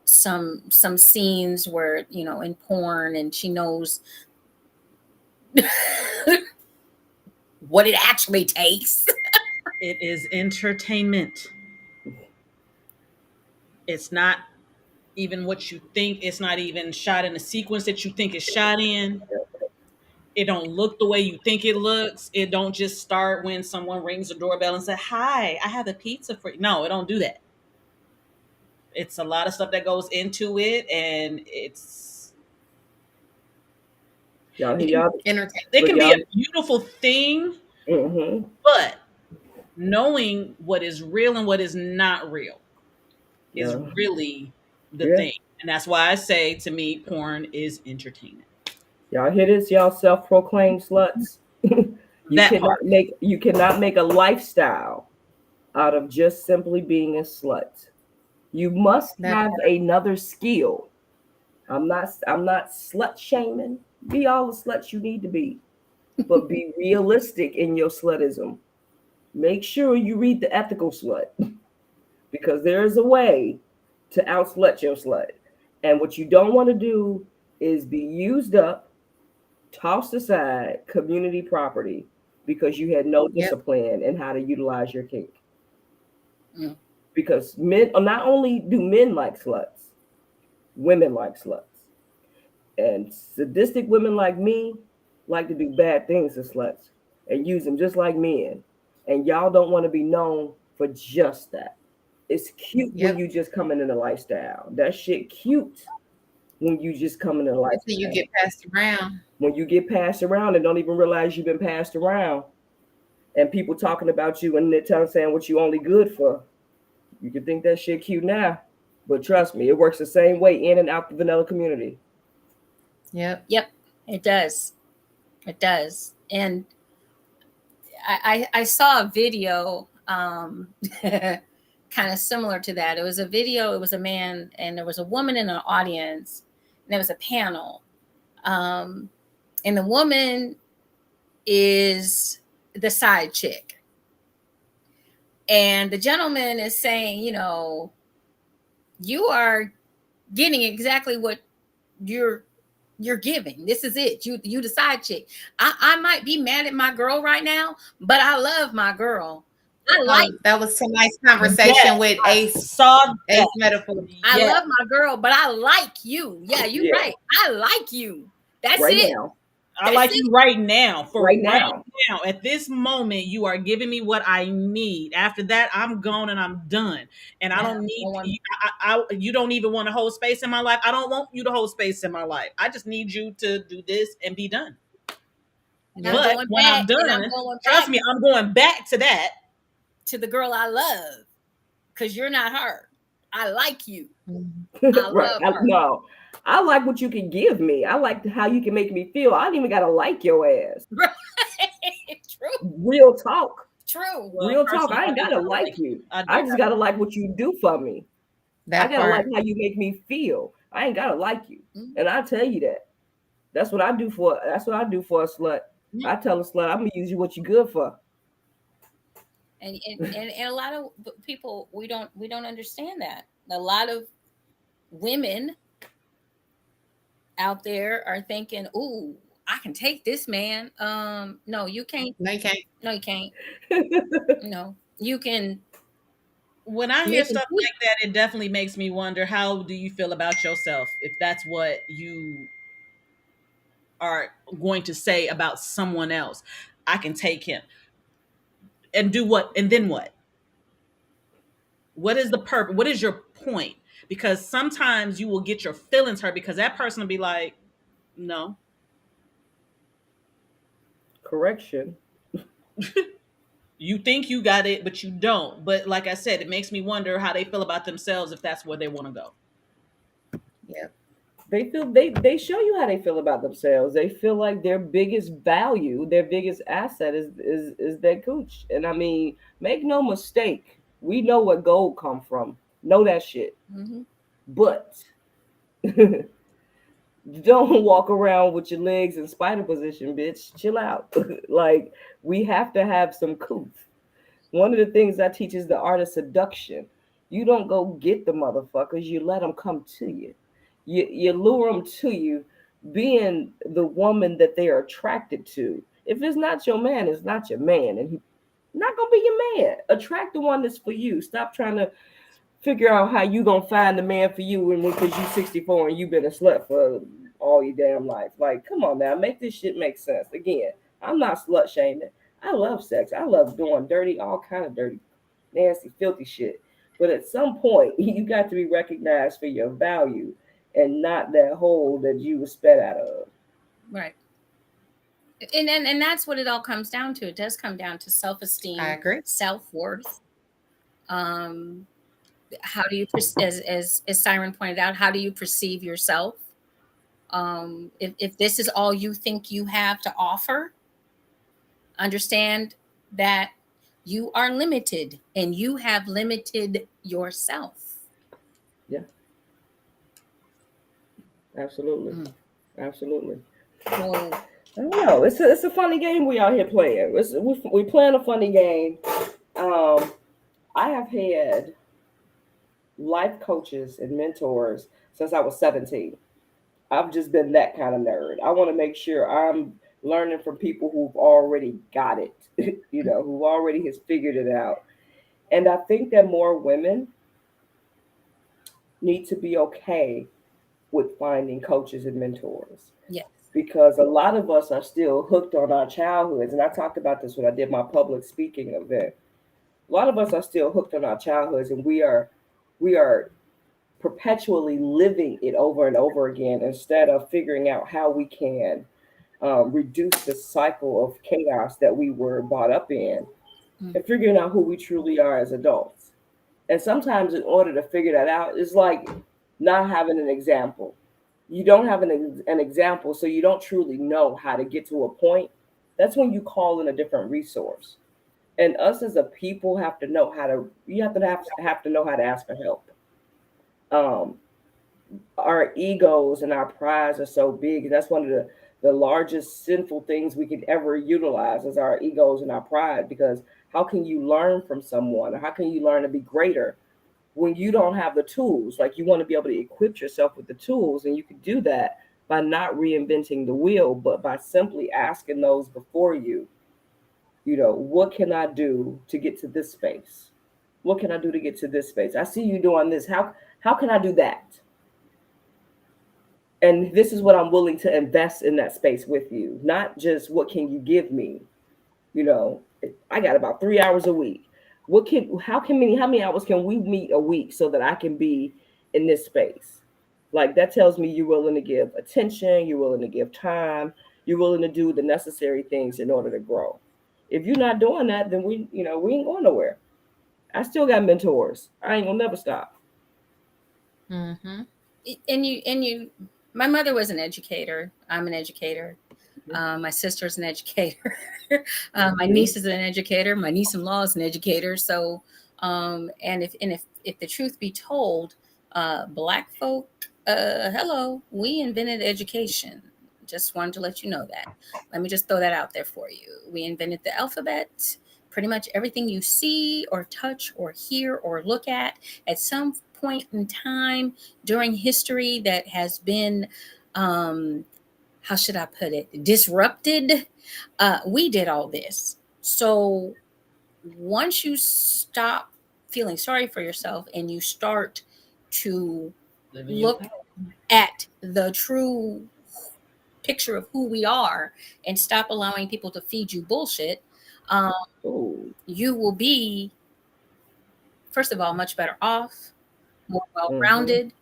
[SPEAKER 1] some scenes where, in porn, and she knows what it actually takes.
[SPEAKER 4] It is entertainment. It's not even what you think. It's not even shot in the sequence that you think it's shot in. It don't look the way you think it looks. It don't just start when someone rings the doorbell and say, "Hi, I have a pizza for you." No, it don't do that. It's a lot of stuff that goes into it, and
[SPEAKER 5] Y'all
[SPEAKER 4] it
[SPEAKER 5] hear
[SPEAKER 4] can,
[SPEAKER 5] y'all,
[SPEAKER 3] Entertainment.
[SPEAKER 4] it
[SPEAKER 5] but
[SPEAKER 4] can be a
[SPEAKER 5] y'all.
[SPEAKER 4] beautiful thing,
[SPEAKER 5] Mm-hmm.
[SPEAKER 4] but knowing what is real and what is not real is
[SPEAKER 5] Yeah,
[SPEAKER 4] really the
[SPEAKER 5] yeah.
[SPEAKER 4] thing. And that's why I say, to me, porn is entertainment.
[SPEAKER 5] Y'all hear this, y'all self-proclaimed sluts. you
[SPEAKER 4] That
[SPEAKER 5] cannot
[SPEAKER 4] part.
[SPEAKER 5] make you cannot make a lifestyle out of just simply being a slut. You must
[SPEAKER 3] That
[SPEAKER 5] have another skill. I'm not slut shaming. Be all the sluts you need to be, but be realistic in your slutism. Make sure you read the ethical slut because there is a way to outslut your slut. And what you don't want to do is be used up, tossed aside community property because you had no
[SPEAKER 3] Yep.
[SPEAKER 5] discipline in how to utilize your kink.
[SPEAKER 1] Mm.
[SPEAKER 5] Because men, not only do men like sluts, women like sluts. And sadistic women like me like to do bad things to sluts and use them just like men. And y'all don't want to be known for just that. It's cute when
[SPEAKER 3] Yep.
[SPEAKER 5] you just coming in the lifestyle. That shit cute when you just come in the
[SPEAKER 3] Until you
[SPEAKER 5] lifestyle.
[SPEAKER 3] get passed around.
[SPEAKER 5] When you get passed around and don't even realize you've been passed around, and people talking about you and they're saying what you only good for, you can think that shit cute now. But trust me, it works the same way in and out the vanilla community.
[SPEAKER 3] Yep.
[SPEAKER 1] Yep, it does. It does. And I saw a video kind of similar to that. It was a video, it was a man, and there was a woman in an audience, and there was a panel. Um, And the woman is the side chick. And the gentleman is saying, you are getting exactly what you're giving. This is it. You the side chick. I might be mad at my girl right now, but I love my girl. I like
[SPEAKER 3] That was tonight's conversation
[SPEAKER 4] Yes,
[SPEAKER 3] with
[SPEAKER 4] I
[SPEAKER 3] Ace.
[SPEAKER 4] saw
[SPEAKER 3] Ace
[SPEAKER 4] that.
[SPEAKER 3] metaphor.
[SPEAKER 1] I
[SPEAKER 4] Yes.
[SPEAKER 1] love my girl, but I like you. Yeah, you're
[SPEAKER 5] Yeah.
[SPEAKER 1] right. I like you. That's
[SPEAKER 5] Right
[SPEAKER 1] it.
[SPEAKER 5] now.
[SPEAKER 4] I
[SPEAKER 1] That's
[SPEAKER 4] like
[SPEAKER 1] it.
[SPEAKER 4] you right now. For
[SPEAKER 5] Right
[SPEAKER 4] right
[SPEAKER 5] now.
[SPEAKER 4] now, at this moment, you are giving me what I need. After that, I'm gone and I'm done. And I
[SPEAKER 1] Yeah,
[SPEAKER 4] don't need
[SPEAKER 1] no one-
[SPEAKER 4] you don't even want to hold space in my life. I don't want you to hold space in my life. I just need you to do this and be done.
[SPEAKER 1] And I'm
[SPEAKER 4] But
[SPEAKER 1] going
[SPEAKER 4] when I'm
[SPEAKER 1] back, and I'm
[SPEAKER 4] done,
[SPEAKER 1] going
[SPEAKER 4] trust
[SPEAKER 1] back
[SPEAKER 4] me, I'm going back to that.
[SPEAKER 1] to the girl I love because you're not her. I like you. I
[SPEAKER 5] Right.
[SPEAKER 1] love her.
[SPEAKER 5] No. I like what you can give me. I like how you can make me feel. I don't even gotta like your ass.
[SPEAKER 1] Right. True.
[SPEAKER 5] Real talk.
[SPEAKER 1] True.
[SPEAKER 4] Well,
[SPEAKER 5] Real talk.
[SPEAKER 4] personally,
[SPEAKER 5] I ain't
[SPEAKER 4] do
[SPEAKER 5] gotta
[SPEAKER 4] gotta
[SPEAKER 5] like you.
[SPEAKER 4] I do
[SPEAKER 5] I just
[SPEAKER 4] gotta
[SPEAKER 5] gotta like what you do for me. I
[SPEAKER 3] That
[SPEAKER 5] gotta like
[SPEAKER 3] part.
[SPEAKER 5] how you make me feel. I ain't gotta like you.
[SPEAKER 1] Mhm.
[SPEAKER 5] And I tell you that. That's what I do for a slut.
[SPEAKER 1] Yeah.
[SPEAKER 5] I tell a slut, I'm gonna use you what you good for.
[SPEAKER 1] And a lot of people we don't understand that. A lot of women out there are thinking, "Ooh, I can take this man." No, you can't.
[SPEAKER 3] No, you can't.
[SPEAKER 1] No, you can't. No, you can
[SPEAKER 4] When I hear
[SPEAKER 1] make him
[SPEAKER 4] stuff
[SPEAKER 1] tweet.
[SPEAKER 4] like that, it definitely makes me wonder, how do you feel about yourself if that's what you are going to say about someone else? I can take him and do what, and then what? What is the purpose? What is your point? Because sometimes you will get your feelings hurt because that person will be like, no,
[SPEAKER 5] Correction.
[SPEAKER 4] you think you got it, but you don't. But like I said, it makes me wonder how they feel about themselves if that's where they want to go.
[SPEAKER 3] Yeah.
[SPEAKER 5] They show you how they feel about themselves. They feel like their biggest value, their biggest asset is their cooch. And I mean, make no mistake, we know where gold come from. Know that shit.
[SPEAKER 1] Mm-hmm.
[SPEAKER 5] But don't walk around with your legs in spider position, bitch. Chill out. Like, we have to have some cooch. One of the things I teach is the art of seduction. You don't go get the motherfuckers, you let them come to you. You lure them to you, being the woman that they are attracted to. If it's not your man, it's not your man, and he's not gonna be your man. Attract the one that's for you. Stop trying to figure out how you gonna find the man for you, and because you 64 and you've been a slut for all your damn life. Like, come on now, make this shit make sense. Again, I'm not slut shaming. I love sex. I love doing dirty, all kind of dirty, nasty, filthy shit. But at some point, you got to be recognized for your value and not that hole that you was sped out of.
[SPEAKER 1] Right. And that's what it all comes down to. It does come down to self-esteem,
[SPEAKER 3] I agree.
[SPEAKER 1] self-worth. How do you, as Siren pointed out, how do you perceive yourself? If this is all you think you have to offer, understand that you are limited and you have limited yourself.
[SPEAKER 5] Yeah, absolutely, absolutely.
[SPEAKER 1] So,
[SPEAKER 5] I don't know. It's a funny game we out here playing. We playing a funny game. I have had life coaches and mentors since I was 17. I've just been that kind of nerd. I want to make sure I'm learning from people who've already got it, who already has figured it out. And I think that more women need to be okay with finding coaches and mentors,
[SPEAKER 1] yes.
[SPEAKER 5] because a lot of us are still hooked on our childhoods. And I talked about this when I did my public speaking event. A lot of us are still hooked on our childhoods, and we are perpetually living it over and over again instead of figuring out how we can reduce the cycle of chaos that we were brought up in, and figuring out who we truly are as adults. And sometimes, in order to figure that out, it's like not having an example. You don't have an example, so you don't truly know how to get to a point. That's when you call in a different resource. And us as a people have to know how to. You have to know how to ask for help. Um, our egos and our prides are so big. And that's one of the largest sinful things we could ever utilize is our egos and our pride. Because how can you learn from someone, or how can you learn to be greater when you don't have the tools? Like, you want to be able to equip yourself with the tools, and you can do that by not reinventing the wheel, but by simply asking those before you, what can I do to get to this space? What can I do to get to this space? I see you doing this. How can I do that? And this is what I'm willing to invest in that space with you. Not just what can you give me? You know, I got about 3 hours a week. How many hours can we meet a week so that I can be in this space? Like, that tells me you're willing to give attention, you're willing to give time, you're willing to do the necessary things in order to grow. If you're not doing that, then we ain't going nowhere. I still got mentors. I ain't gonna never stop.
[SPEAKER 3] Mm-hmm.
[SPEAKER 1] And my mother was an educator. I'm an educator. My sister's an educator. My niece is an educator. My niece-in-law is an educator. So, and if the truth be told, Black folk, hello, we invented education. Just wanted to let you know that. Let me just throw that out there for you. We invented the alphabet. Pretty much everything you see or touch or hear or look at some point in time during history that has been, how should I put it, disrupted. We did all this. So once you stop feeling sorry for yourself and you start to look at the true picture of who we are and stop allowing people to feed you bullshit, you will be, first of all, much better off, more well-rounded.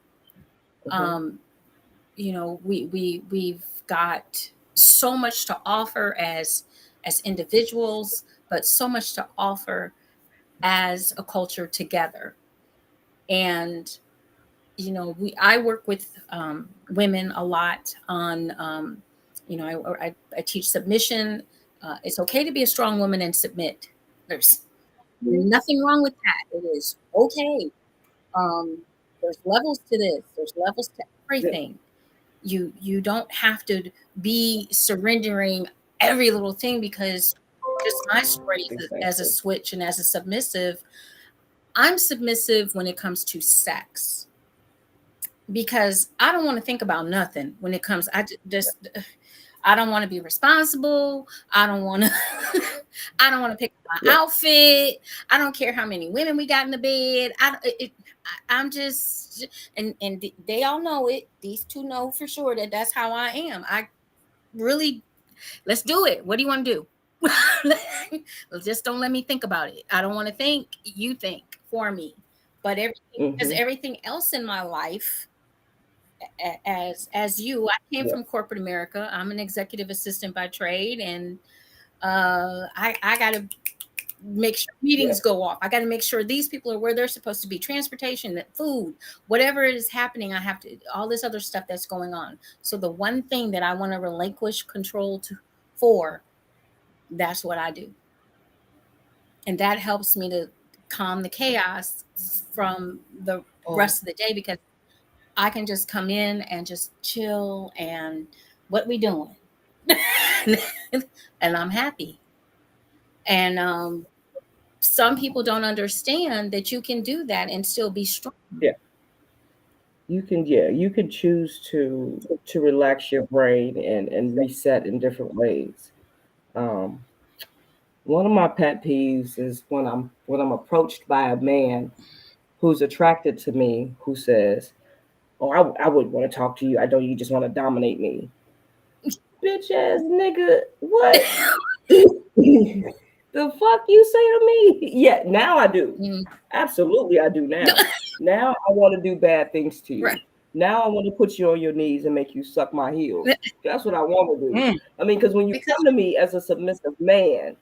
[SPEAKER 1] We've got so much to offer as individuals, but so much to offer as a culture together. And I work with women a lot on I teach submission. It's okay to be a strong woman and submit. There's nothing wrong with that. It is okay. There's levels to this. There's levels to everything. You don't have to be surrendering every little thing, because just my story as a switch and as a submissive, I'm submissive when it comes to sex, because I don't want to think about nothing when it comes. I don't want to be responsible. I don't want to pick up my outfit. I don't care how many women we got in the bed. I'm just, and they all know it. These two know for sure that that's how I am. I really, let's do it. What do you want to do? Just don't let me think about it. I don't want to think. You think for me. But everything else in my life, as you, I came from corporate America. I'm an executive assistant by trade, and I got to make sure meetings go off. I got to make sure these people are where they're supposed to be. Transportation, food, whatever is happening, I have to, all this other stuff that's going on. So the one thing that I want to relinquish control for, that's what I do. And that helps me to calm the chaos from the rest of the day, because I can just come in and just chill and what we doing? And I'm happy. And some people don't understand that you can do that and still be strong.
[SPEAKER 5] You can choose to relax your brain and reset in different ways. One of my pet peeves is when I'm approached by a man who's attracted to me, who says, "Oh, I wouldn't want to talk to you. I know you just want to dominate me." Bitch ass nigga, what? The fuck you say to me? Yeah, now I do. Absolutely, I do now. Now I want to do bad things to you.
[SPEAKER 1] Right.
[SPEAKER 5] Now I want to put you on your knees and make you suck my heels. That's what I want to do. I mean, because when you come to me as a submissive man,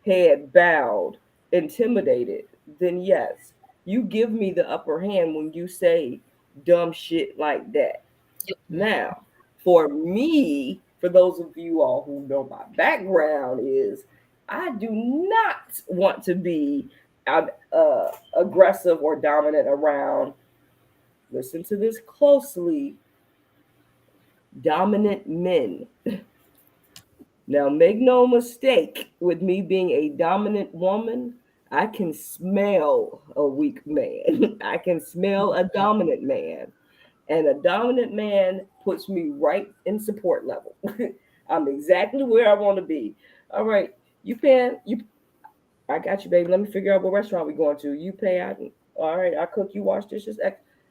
[SPEAKER 5] head bowed, intimidated, then yes, you give me the upper hand when you say dumb shit like that. Now, for me, for those of you all who know my background, is I do not want to be aggressive or dominant around. Listen to this closely. dominant men. Now, make no mistake, with me being a dominant woman, I can smell a weak man. I can smell a dominant man. And a dominant man puts me right in support level. I'm exactly where I want to be. All right, you paying? I got you, baby. Let me figure out what restaurant we going to. You pay. All right. I cook. You wash dishes.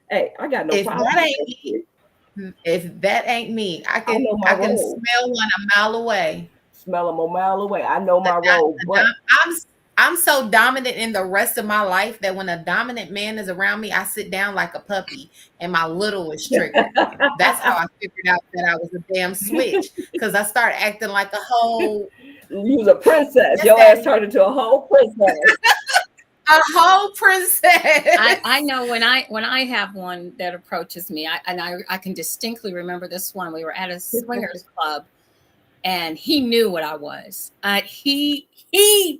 [SPEAKER 5] Hey, I got no
[SPEAKER 3] If
[SPEAKER 5] problem.
[SPEAKER 3] that ain't me, if that ain't me,
[SPEAKER 5] I know my
[SPEAKER 3] I can
[SPEAKER 5] role.
[SPEAKER 3] smell one a mile away.
[SPEAKER 5] Smell them a mile away. I know my role, but
[SPEAKER 3] I'm so dominant in the rest of my life that when a dominant man is around me, I sit down like a puppy and my little is triggered. That's how I figured out that I was a damn switch because I started acting like a whole.
[SPEAKER 5] You was a princess.
[SPEAKER 3] Yes,
[SPEAKER 5] Your ass
[SPEAKER 3] Daddy.
[SPEAKER 5] turned into a whole princess.
[SPEAKER 3] A whole princess.
[SPEAKER 1] I know when I have one that approaches me, I can distinctly remember this one. We were at a swingers club, and he knew what I was. He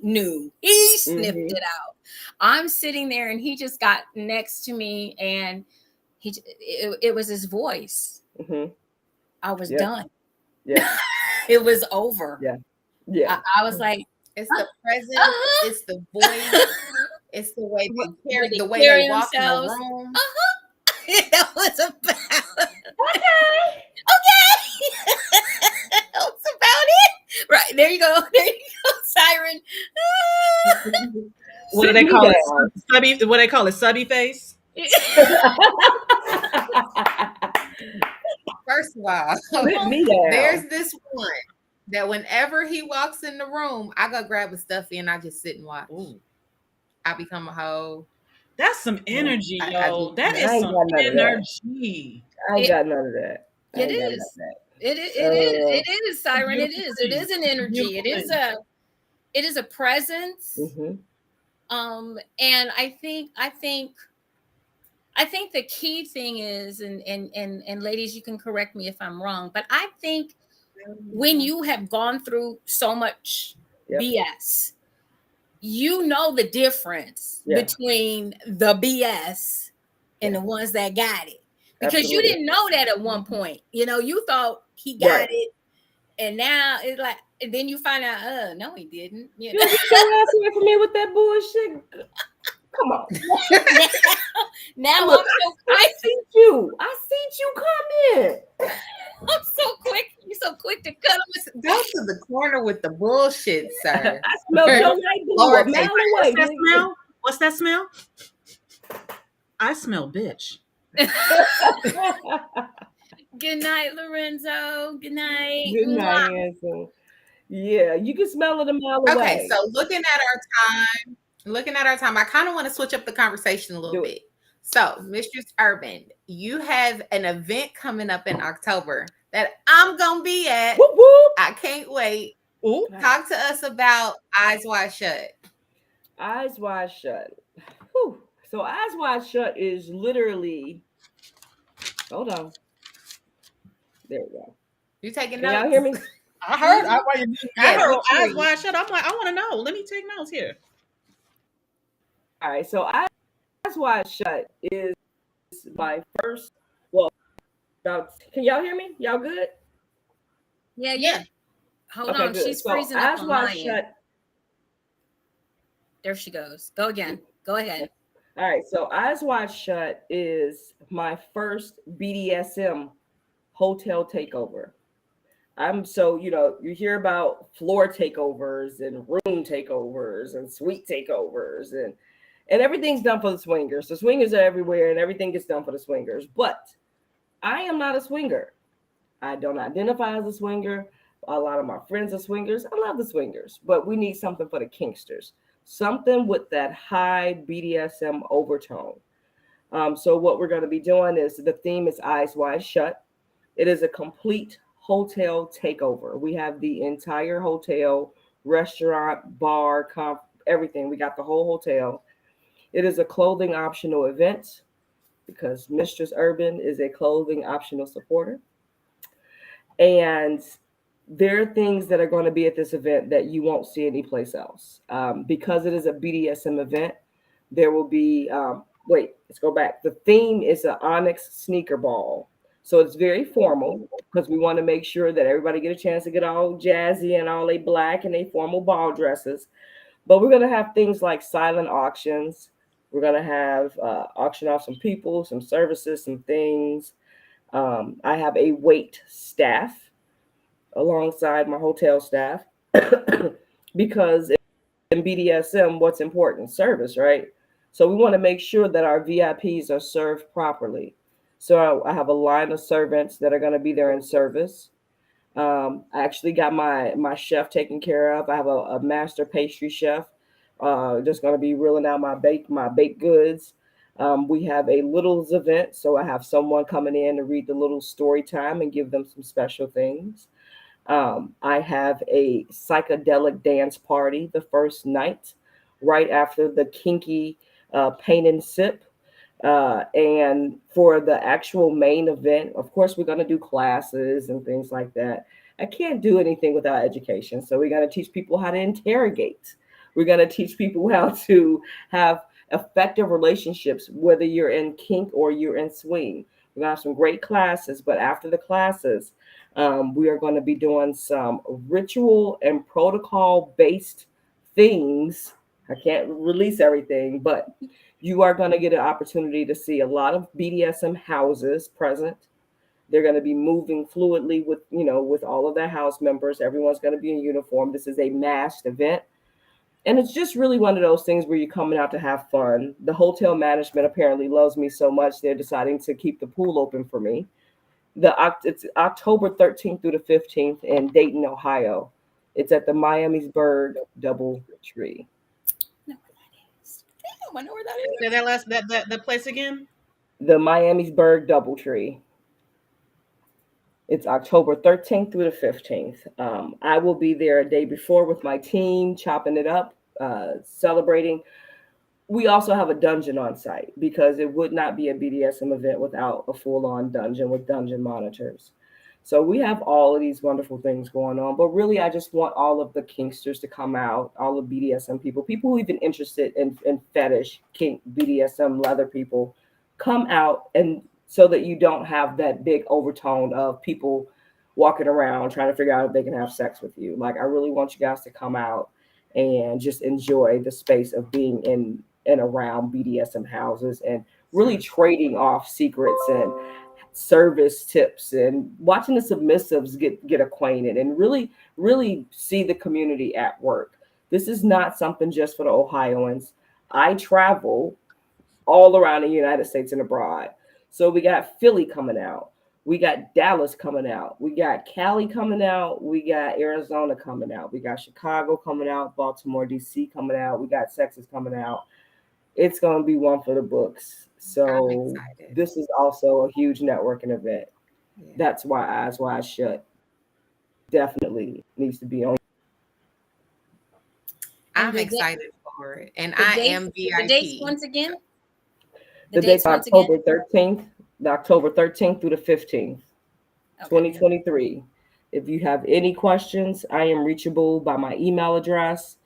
[SPEAKER 1] knew. He sniffed it out. I'm sitting there, and he just got next to me, and it was his voice. I was done.
[SPEAKER 5] Yeah.
[SPEAKER 1] It was over.
[SPEAKER 5] Yeah.
[SPEAKER 1] I was like,
[SPEAKER 3] it's the presence, it's the voice, it's the way they carry, the way they walk in the room.
[SPEAKER 1] That was about That's about it. Right. There you go. There you go, Siren.
[SPEAKER 4] What do they call it? Subby, what they call it? Subby face?
[SPEAKER 3] First of all, there's this one that whenever he walks in the room, I go grab a stuffy and I just sit and watch. Ooh. I become a hoe.
[SPEAKER 4] That's some energy, yo. That is some energy.
[SPEAKER 5] I ain't got none of that.
[SPEAKER 1] It is. It is, Siren. It is. It is an energy. It is a presence. And I think the key thing is, and ladies, you can correct me if I'm wrong, but I think when you have gone through so much BS, you know the difference between the BS and the ones that got it. Because you didn't know that at one point. You thought he got it, and now it's like, and then you find out, no, he didn't.
[SPEAKER 5] You get your ass away from me with that bullshit. Come on.
[SPEAKER 1] Now
[SPEAKER 5] look, I see you come in.
[SPEAKER 1] I'm so quick. You're so quick to cut them.
[SPEAKER 3] Go to the corner with the bullshit, sir.
[SPEAKER 5] I smell your light blue a mile away.
[SPEAKER 4] What's that smell? I smell bitch.
[SPEAKER 1] Good night, Lorenzo. Good night.
[SPEAKER 5] Good night, Anson. Yeah, you can smell it a mile away.
[SPEAKER 3] Okay, so looking at our time, I kind of want to switch up the conversation a little bit. So, Mistress Urban, you have an event coming up in October that I'm gonna be at.
[SPEAKER 5] Whoop, whoop.
[SPEAKER 3] I can't wait.
[SPEAKER 4] Ooh.
[SPEAKER 3] Talk to us about Eyes Wide Shut.
[SPEAKER 5] Eyes Wide Shut. Whew. So Eyes Wide Shut is literally. Hold on. There we go.
[SPEAKER 3] You taking
[SPEAKER 5] notes?
[SPEAKER 3] Can
[SPEAKER 5] y'all hear me?
[SPEAKER 4] I heard. I heard Eyes Wide Shut. I'm like, I want to know. Let me take notes here.
[SPEAKER 5] All right. So Eyes Wide Shut is my first. Well, can y'all hear me? Y'all good?
[SPEAKER 1] Yeah. Hold on. Good. She's freezing up on my end. There she goes. Go again. Go ahead.
[SPEAKER 5] All right. So Eyes Wide Shut is my first BDSM hotel takeover. You hear about floor takeovers and room takeovers and suite takeovers and everything's done for the swingers. The swingers are everywhere and everything gets done for the swingers. But I am not a swinger. I don't identify as a swinger. A lot of my friends are swingers. I love the swingers, but we need something for the kinksters. Something with that high BDSM overtone. So what we're going to be doing is the theme is Eyes Wide Shut. It is a complete hotel takeover. We have the entire hotel, restaurant, bar, everything. We got the whole hotel. It is a clothing optional event because Mistress Urban is a clothing optional supporter. And there are things that are going to be at this event that you won't see anyplace else. Because it is a BDSM event, there will be, let's go back. The theme is an onyx sneaker ball. So it's very formal because we want to make sure that everybody get a chance to get all jazzy and all they black and they formal ball dresses. But we're gonna have things like silent auctions. We're gonna have auction off some people, some services, some things. I have a wait staff alongside my hotel staff because in BDSM, what's important? Service, right? So we want to make sure that our VIPs are served properly. So I have a line of servants that are going to be there in service. I actually got my chef taken care of. I have a master pastry chef, just going to be reeling out my baked goods. We have a littles event, so I have someone coming in to read the little story time and give them some special things. I have a psychedelic dance party the first night, right after the kinky paint and sip. And for the actual main event, of course, we're going to do classes and things like that. I can't do anything without education. So we're going to teach people how to interrogate. We're going to teach people how to have effective relationships, whether you're in kink or you're in swing. We're going to have some great classes, but after the classes, we are going to be doing some ritual and protocol based things. I can't release everything, but you are going to get an opportunity to see a lot of BDSM houses present. They're going to be moving fluidly with all of their house members. Everyone's going to be in uniform. This is a masked event. And it's just really one of those things where you're coming out to have fun. The hotel management apparently loves me so much, they're deciding to keep the pool open for me. It's October 13th through the 15th in Dayton, Ohio. It's at the Miamisburg DoubleTree.
[SPEAKER 1] I know where that is.
[SPEAKER 4] Say that last that place again.
[SPEAKER 5] The Miamisburg DoubleTree. It's October 13th through the 15th. I will be there a day before with my team, chopping it up, celebrating. We also have a dungeon on site because it would not be a BDSM event without a full-on dungeon with dungeon monitors. So we have all of these wonderful things going on. But really, I just want all of the kinksters to come out, all the BDSM people who even interested in fetish, kink, BDSM, leather people, come out, and so that you don't have that big overtone of people walking around trying to figure out if they can have sex with you. Like, I really want you guys to come out and just enjoy the space of being in and around BDSM houses and really trading off secrets and service tips and watching the submissives get acquainted and really see the community at work. This is not something just for the Ohioans. I travel all around the United States and abroad. So we got Philly coming out. We got Dallas coming out. We got Cali coming out. We got Arizona coming out. We got Chicago coming out. Baltimore, DC coming out. We got Texas coming out. It's going to be one for the books. So this is also a huge networking event. Yeah. That's why Eyes Wide Shut definitely needs to be on.
[SPEAKER 3] I'm excited for it. And I am VIP.
[SPEAKER 1] The dates once again?
[SPEAKER 5] The dates October 13th, October 13th through the 15th, 2023. If you have any questions, I am reachable by my email address.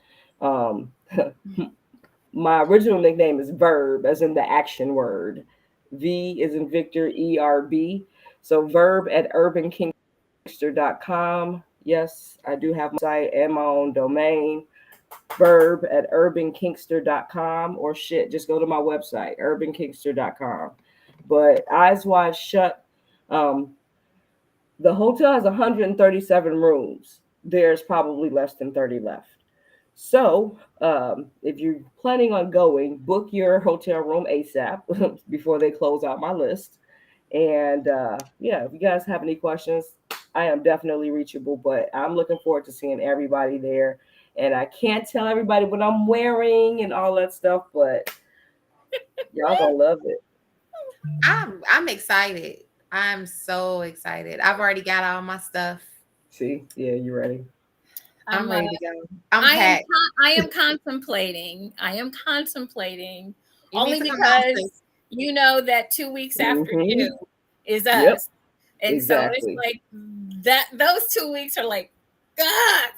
[SPEAKER 5] My original nickname is Verb, as in the action word. V is in Victor, ERB. So Verb at urbankinkster.com. Yes, I do have my site and my own domain. Verb at urbankinkster.com, or just go to my website, urbankinkster.com. But Eyes Wide Shut, the hotel has 137 rooms. There's probably less than 30 left. So if you're planning on going, book your hotel room ASAP before they close out my list. And if you guys have any questions, I am definitely reachable, but I'm looking forward to seeing everybody there. And I can't tell everybody what I'm wearing and all that stuff, but y'all gonna love it.
[SPEAKER 3] I'm excited. I'm so excited. I've already got all my stuff.
[SPEAKER 5] See? Yeah, you ready?
[SPEAKER 3] I'm ready to go.
[SPEAKER 1] I am contemplating. Only because you know that 2 weeks after you is us. Yep. And exactly. So it's like that. Those 2 weeks are like,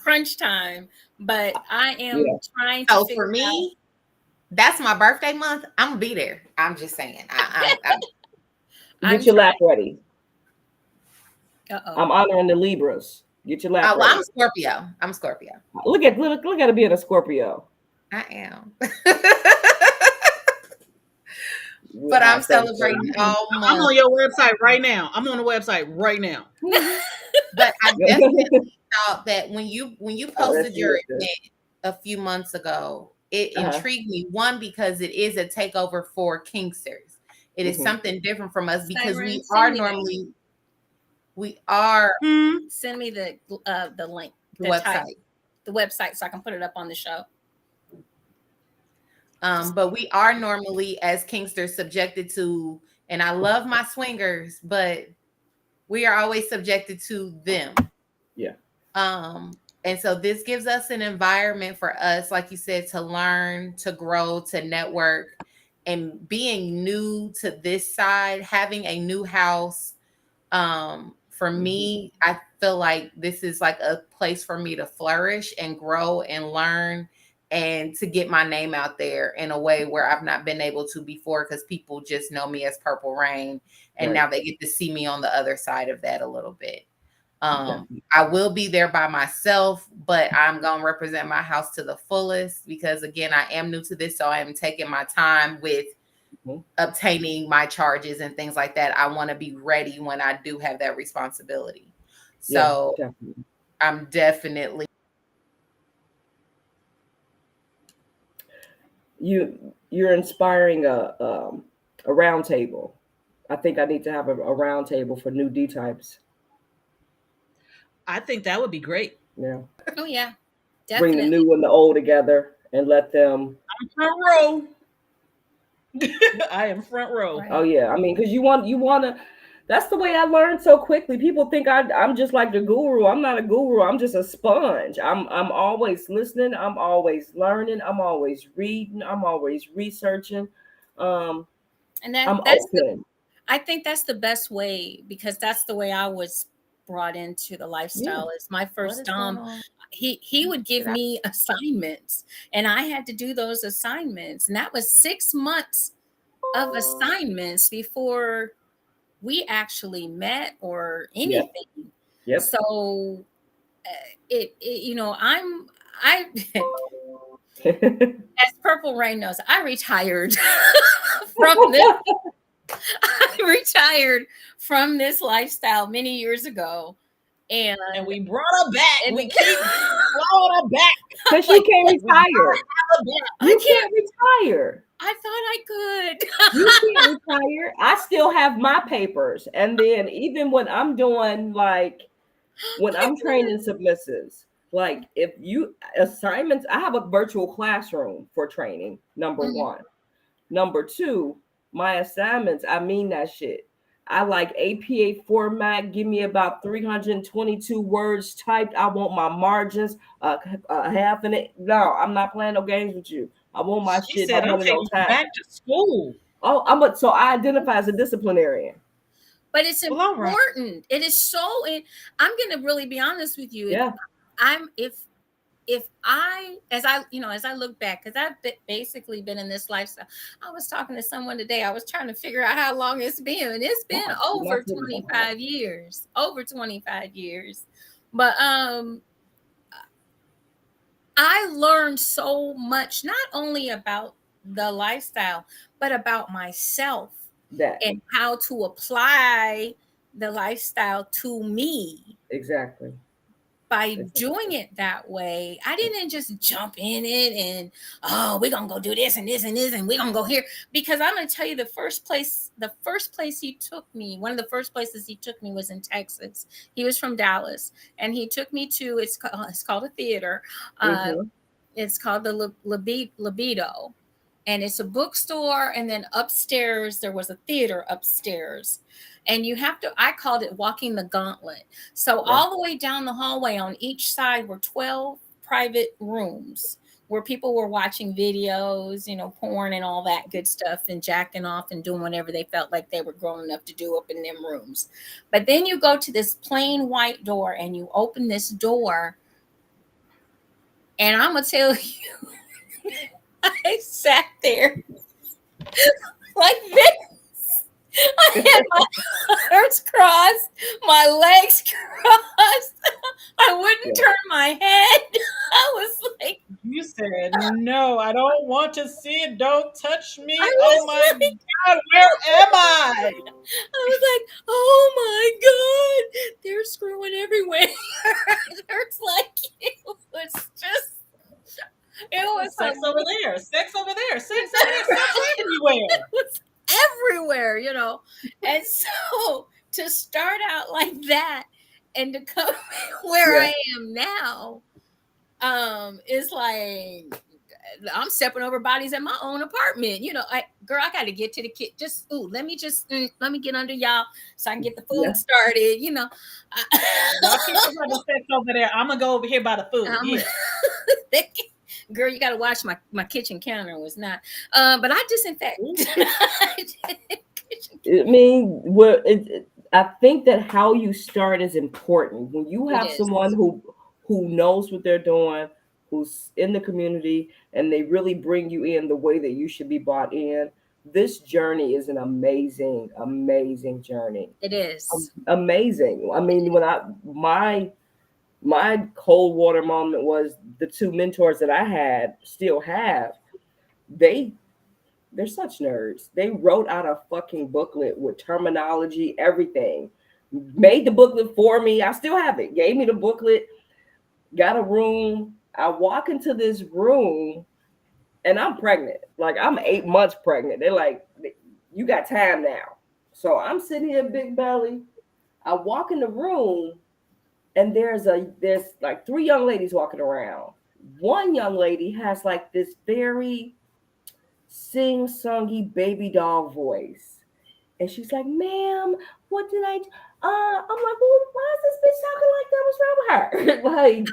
[SPEAKER 1] crunch time. But I am trying to.
[SPEAKER 3] So for me, that's my birthday month. I'm gonna be there. I'm just saying.
[SPEAKER 5] Get your lap ready. I'm honoring the Libras. Get your lap
[SPEAKER 3] Oh, well,
[SPEAKER 5] ready.
[SPEAKER 3] I'm Scorpio.
[SPEAKER 5] Look at it being a Scorpio.
[SPEAKER 3] I am.
[SPEAKER 5] We'll
[SPEAKER 3] But I'm
[SPEAKER 5] have things
[SPEAKER 3] celebrating
[SPEAKER 5] going.
[SPEAKER 3] all
[SPEAKER 4] I'm
[SPEAKER 3] month.
[SPEAKER 4] on your website right now. I'm on the website right now.
[SPEAKER 3] But I definitely thought that when you
[SPEAKER 5] Oh,
[SPEAKER 3] posted
[SPEAKER 5] that's
[SPEAKER 3] your
[SPEAKER 5] good.
[SPEAKER 3] event a few months ago, it
[SPEAKER 5] Uh-huh.
[SPEAKER 3] intrigued me. One, because it is a takeover for Kingsters. It is something different from us because we are normally
[SPEAKER 1] Send me the link,
[SPEAKER 3] the website.
[SPEAKER 1] The website, so I can put it up on the show.
[SPEAKER 3] But we are normally as Kingsters subjected to, and I love my swingers, but we are always subjected to them.
[SPEAKER 5] Yeah.
[SPEAKER 3] And so this gives us an environment for us, like you said, to learn, to grow, to network, and being new to this side, having a new house. For me, I feel like this is like a place for me to flourish and grow and learn and to get my name out there in a way where I've not been able to before, because people just know me as Purple Rain, and now they get to see me on the other side of that a little bit. I will be there by myself, but I'm going to represent my house to the fullest because, again, I am new to this. So I am taking my time with obtaining my charges and things like that. I want to be ready when I do have that responsibility. So I'm definitely.
[SPEAKER 5] You're inspiring a round table. I think I need to have a round table for new D types.
[SPEAKER 4] I think that would be great.
[SPEAKER 5] Yeah.
[SPEAKER 1] Oh yeah, definitely.
[SPEAKER 5] Bring the new and the old together and let them.
[SPEAKER 4] I'm front row. I am front row.
[SPEAKER 5] Right. Oh yeah, I mean, because you want to. That's the way I learned so quickly. People think I'm just like the guru. I'm not a guru. I'm just a sponge. I'm always listening. I'm always learning. I'm always reading. I'm always researching.
[SPEAKER 1] And I think that's the best way, because that's the way I was brought into the lifestyle. Is my first Dom. He would give me assignments, and I had to do those assignments, and that was 6 months of assignments before we actually met or anything.
[SPEAKER 5] Yep.
[SPEAKER 1] So I as Purple Rain knows, I retired from this. I retired from this lifestyle many years ago. And
[SPEAKER 4] we brought her back. And we keep brought her back.
[SPEAKER 5] Because she can't retire. You can't retire.
[SPEAKER 1] I thought I could.
[SPEAKER 5] You can't retire. I still have my papers. And then even when I'm doing, like, when I'm training submissives, like if you assignments, I have a virtual classroom for training, number one. Number two, my assignments, I mean that shit. I like APA format. Give me about 322 words typed. I want my margins half in it. No, I'm not playing no games with you. I want my shit.
[SPEAKER 4] Said, I'm taking you back to school.
[SPEAKER 5] Oh, so I identify as a disciplinarian.
[SPEAKER 1] But it's important. Right. It is so. I'm going to really be honest with you.
[SPEAKER 5] Yeah.
[SPEAKER 1] If I, as I look back, because I've basically been in this lifestyle. I was talking to someone today. I was trying to figure out how long it's been, and it's been over 25 years. Over 25 years. But I learned so much, not only about the lifestyle, but about myself and how to apply the lifestyle to me.
[SPEAKER 5] Exactly.
[SPEAKER 1] By doing it that way, I didn't just jump in it and, we're going to go do this and this and this, and we're going to go here. Because I'm going to tell you, the first place he took me, one of the first places he took me was in Texas. He was from Dallas, and he took me to, it's called a theater. It's called the Libido. And it's a bookstore, and then upstairs, there was a theater upstairs. And you have to, I called it walking the gauntlet. So all the way down the hallway on each side were 12 private rooms where people were watching videos, porn and all that good stuff, and jacking off and doing whatever they felt like they were grown enough to do up in them rooms. But then you go to this plain white door, and you open this door, and I'm going to tell you, I sat there like this. I had my arms crossed, my legs crossed. I wouldn't turn my head. I was like,
[SPEAKER 4] You said, no, I don't want to see it. Don't touch me.
[SPEAKER 1] I
[SPEAKER 4] Oh
[SPEAKER 1] was
[SPEAKER 4] my
[SPEAKER 1] like,
[SPEAKER 4] God, where am I?
[SPEAKER 1] I was like, oh my God, they're screwing everywhere. It hurts like it was just, it was
[SPEAKER 4] Sex
[SPEAKER 1] a-
[SPEAKER 4] over there, sex over there, sex over there, sex everywhere.
[SPEAKER 1] it was everywhere, you know. And so to start out like that and to come where
[SPEAKER 5] Yeah.
[SPEAKER 1] I am now, is like I'm stepping over bodies in my own apartment. You know, girl, I got to get to the kid. Let me get under y'all so I can get the food
[SPEAKER 5] Yeah.
[SPEAKER 1] started. You know,
[SPEAKER 4] Y'all keep talking about the sex over there. I'm gonna go over here by the food. Yeah.
[SPEAKER 1] Girl, you got to watch my kitchen counter was not. But I disinfect.
[SPEAKER 5] I mean, I think that how you start is important. When you have
[SPEAKER 1] is.
[SPEAKER 5] someone who knows what they're doing, who's in the community, and they really bring you in the way that you should be brought in. This journey is an amazing, amazing journey.
[SPEAKER 1] It is.
[SPEAKER 5] Amazing. I mean, my cold water moment was the two mentors that I had, still have. They're such nerds. They wrote out a fucking booklet with terminology, everything. Made the booklet for me. I still have it. Gave me the booklet. Got a room. I walk into this room and I'm pregnant. Like I'm 8 months pregnant. They're like, you got time now. So I'm sitting here, big belly. I walk in the room and there's like 3 young ladies walking around. One young lady has like this very sing-songy baby doll voice. And she's like, ma'am, what did I do? I'm like, well, why is this bitch talking like that? What's wrong with her? Like,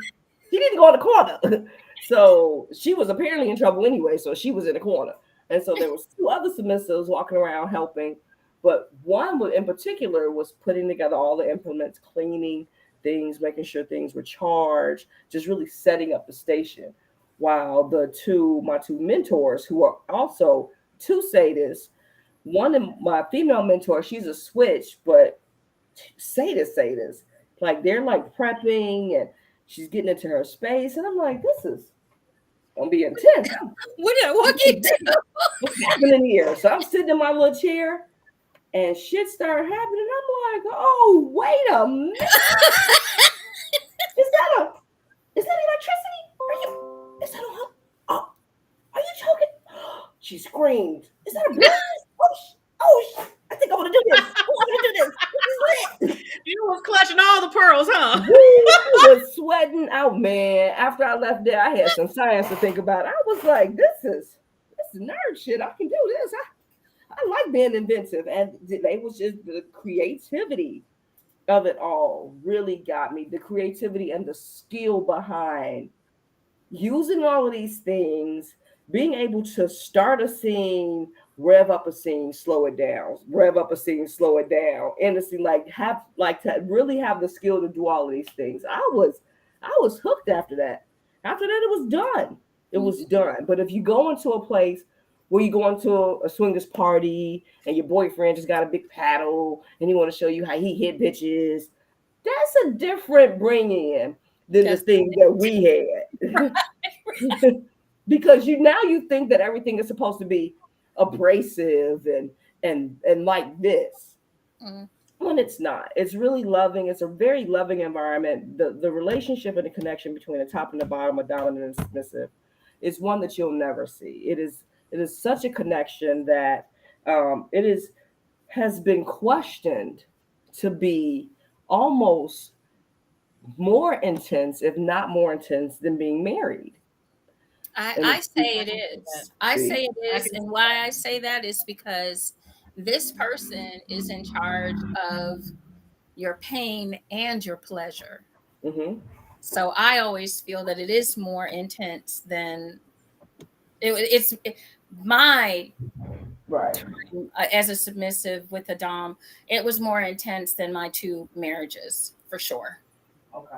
[SPEAKER 5] she didn't go in the corner. So she was apparently in trouble anyway. So she was in the corner. And so there was 2 other submissives walking around helping. But one in particular was putting together all the implements, cleaning things, making sure things were charged, just really setting up the station. While my two mentors, who are also 2 sadists, one of my female mentor, she's a switch, but sadist. Like they're like prepping and she's getting into her space. And I'm like, this is gonna be intense.
[SPEAKER 1] What did I walk into?
[SPEAKER 5] What's happening here? So I'm sitting in my little chair and shit started happening. I'm like, oh, wait a minute. Is that electricity? Oh, are you choking? She screamed. Is that a breeze? I think I want to do this. I want to do this. This is lit.
[SPEAKER 4] You was clutching all the pearls, huh?
[SPEAKER 5] I was sweating out, man. After I left there, I had some science to think about. I was like, this is nerd shit. I can do this. I like being inventive. And they was just the creativity of it all really got me. The creativity and the skill behind using all of these things, being able to start a scene, rev up a scene, slow it down, rev up a scene, slow it down, and the scene, to really have the skill to do all of these things. I was hooked after that. After that, it was done. It was done. But if you go into a place where you go into a swingers party and your boyfriend just got a big paddle and he want to show you how he hit bitches, that's a different bring in than the thing that we had. Because now you think that everything is supposed to be abrasive and like this. When it's not. It's really loving. It's a very loving environment. The relationship and the connection between the top and the bottom of dominant and submissive is one that you'll never see. It is such a connection that has been questioned to be almost more intense, if not more intense, than being married.
[SPEAKER 1] I say it is. I say it is. And why I say that is because this person is in charge of your pain and your pleasure.
[SPEAKER 5] Mm-hmm.
[SPEAKER 1] So I always feel that it is more intense than it's my
[SPEAKER 5] right.
[SPEAKER 1] As a submissive with a dom. It was more intense than my 2 marriages for sure.
[SPEAKER 5] Okay.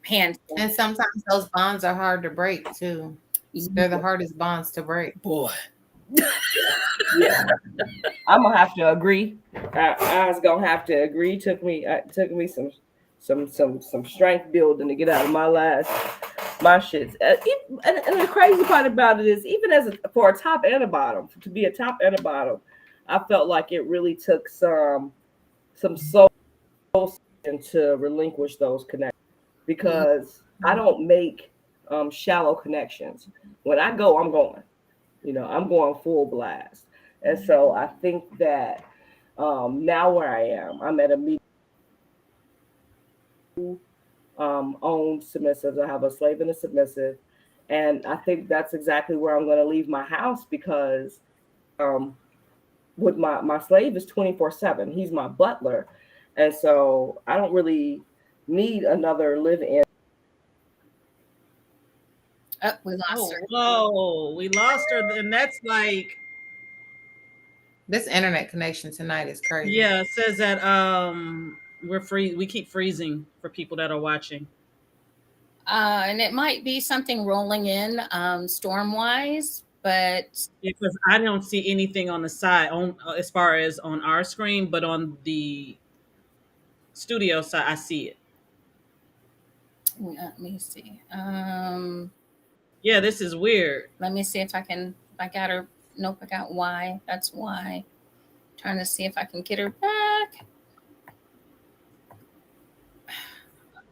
[SPEAKER 1] Hands down.
[SPEAKER 3] And sometimes those bonds are hard to break too. They're the hardest bonds to break.
[SPEAKER 1] Boy.
[SPEAKER 5] Yeah, I'm gonna have to agree. I was gonna have to agree. Took me some strength building to get out of my shits. And the crazy part about it is, even for a top and a bottom, to be a top and a bottom, I felt like it really took some soul to relinquish those connections, because I don't make shallow connections. When I go, I'm going. I'm going full blast. And so I think that now where I am, I'm at a medium owned submissives. I have a slave and a submissive. And I think that's exactly where I'm going to leave my house, because um, with my slave is 24/7. He's my butler. And so I don't really need another live in.
[SPEAKER 1] Oh, we lost
[SPEAKER 4] Oh,
[SPEAKER 1] her.
[SPEAKER 4] whoa, we lost her, and that's like,
[SPEAKER 3] This internet connection tonight is crazy.
[SPEAKER 4] yeah, it says that we keep freezing for people that are watching.
[SPEAKER 1] And it might be something rolling in storm wise, but
[SPEAKER 4] Because I don't see anything on the side on as far as on our screen, but on the studio side, I see it.
[SPEAKER 1] let me see.
[SPEAKER 4] Yeah, this is weird.
[SPEAKER 1] Let me see if I got her. Nope, I got Y. That's Y. Trying to see if I can get her back.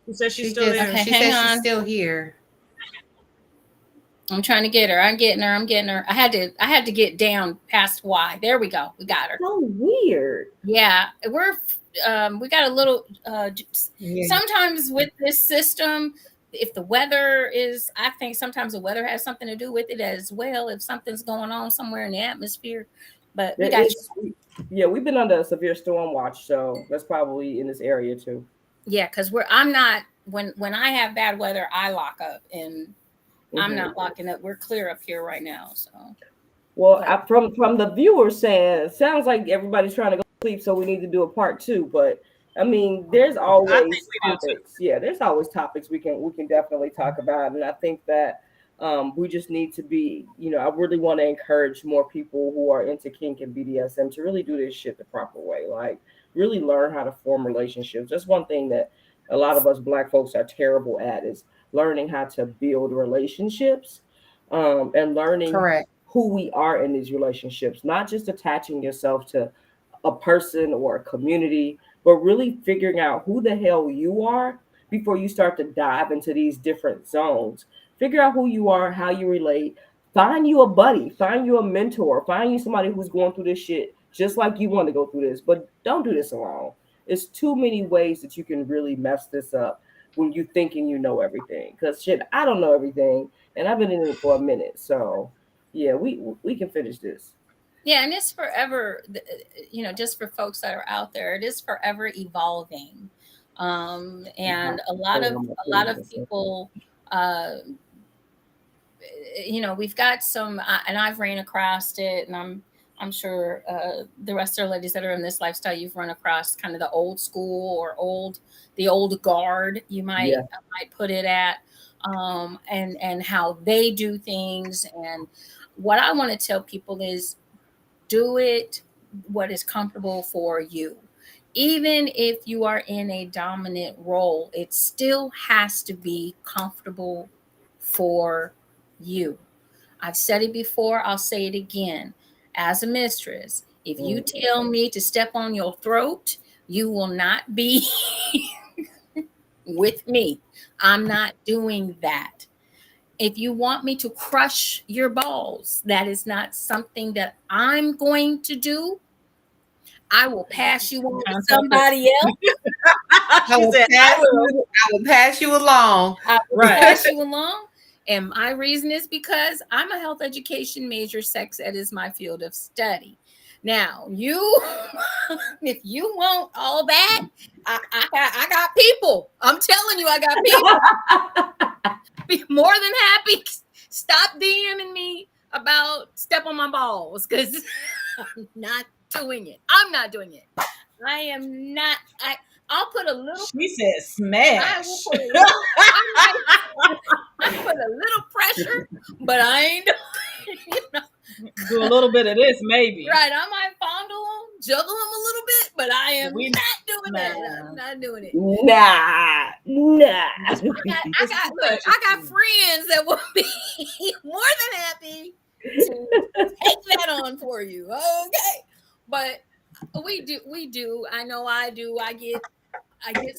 [SPEAKER 4] Who says she's
[SPEAKER 3] She
[SPEAKER 4] still
[SPEAKER 3] just,
[SPEAKER 4] there?
[SPEAKER 1] Okay,
[SPEAKER 3] she
[SPEAKER 1] hang
[SPEAKER 3] says she's
[SPEAKER 1] on.
[SPEAKER 3] still here.
[SPEAKER 1] I'm trying to get her. I'm getting her. I had to get down past Y. There we go. We got her.
[SPEAKER 5] So weird.
[SPEAKER 1] Yeah, we got a little.
[SPEAKER 3] Yeah.
[SPEAKER 1] Sometimes with this system, if the weather is, I think sometimes the weather has something to do with it as well. If something's going on somewhere in the atmosphere, but we got you.
[SPEAKER 5] Yeah, we've been under a severe storm watch, so that's probably in this area too.
[SPEAKER 1] Yeah, because I'm not, when I have bad weather, I lock up, and I'm not locking up. We're clear up here right now. So,
[SPEAKER 5] well, from the viewers saying, it sounds like everybody's trying to go to sleep, so we need to do a part 2. But I mean, there's
[SPEAKER 4] I
[SPEAKER 5] always
[SPEAKER 4] think we do too.
[SPEAKER 5] topics. Yeah, there's always topics we can definitely talk about, and I think that we just need to be. I really want to encourage more people who are into kink and BDSM to really do this shit the proper way. Like, really learn how to form relationships. That's one thing that a lot of us Black folks are terrible at, is learning how to build relationships, and learning
[SPEAKER 3] Correct.
[SPEAKER 5] who we are in these relationships, not just attaching yourself to a person or a community, but really figuring out who the hell you are before you start to dive into these different zones. Figure out who you are, how you relate. Find you a buddy, find you a mentor, find you somebody who's going through this shit just like you want to go through this, but don't do this alone. It's too many ways that you can really mess this up when you thinking you know everything. Because shit, I don't know everything, and I've been in it for a minute. So yeah, we can finish this.
[SPEAKER 1] yeah, and it's forever. Just for folks that are out there, it is forever evolving, and a lot of people. We've got some, and I've ran across it, and I'm sure the rest of the ladies that are in this lifestyle, you've run across kind of the old school or the old guard, you might put it at, and how they do things. And what I want to tell people is, do it what is comfortable for you. Even if you are in a dominant role, it still has to be comfortable for you. I've said it before, I'll say it again. As a mistress, if you tell me to step on your throat, you will not be with me. I'm not doing that. If you want me to crush your balls, that is not something that I'm going to do. I will pass you on to somebody else.
[SPEAKER 3] I will pass you along.
[SPEAKER 1] I will pass you along. And my reason is because I'm a health education major. Sex ed is my field of study. Now, if you want all that, I got people. I'm telling you, I got people. Be more than happy. Stop DMing me about step on my balls, because I'm not doing it. I'm not doing it. I am not. I'll put a little.
[SPEAKER 4] She said smash.
[SPEAKER 1] I put a little pressure, but I ain't.
[SPEAKER 4] Do a little bit of this, maybe.
[SPEAKER 1] Right, I might fondle him, juggle him a little bit, but I am
[SPEAKER 4] We-
[SPEAKER 1] not doing that.
[SPEAKER 4] Nah.
[SPEAKER 1] I'm not doing it.
[SPEAKER 5] Nah.
[SPEAKER 1] I got friends that will be more than happy to take that on for you. Okay. But we do. I know I do. I get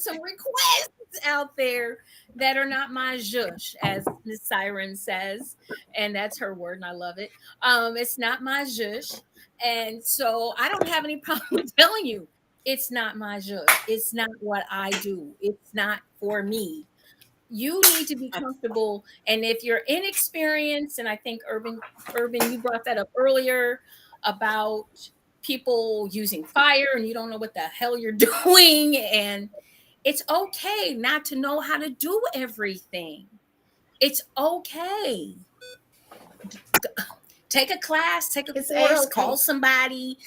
[SPEAKER 1] some requests out there that are not my zhush, as Miss Siren says, and that's her word, and I love it. It's not my zhush, and so I don't have any problem with telling you it's not my zhush. It's not what I do. It's not for me. You need to be comfortable, and if you're inexperienced, and I think Urban, you brought that up earlier about people using fire, and you don't know what the hell you're doing, and it's okay not to know how to do everything. It's okay. Take a class, take a
[SPEAKER 3] It's
[SPEAKER 1] course,
[SPEAKER 3] okay.
[SPEAKER 1] call somebody.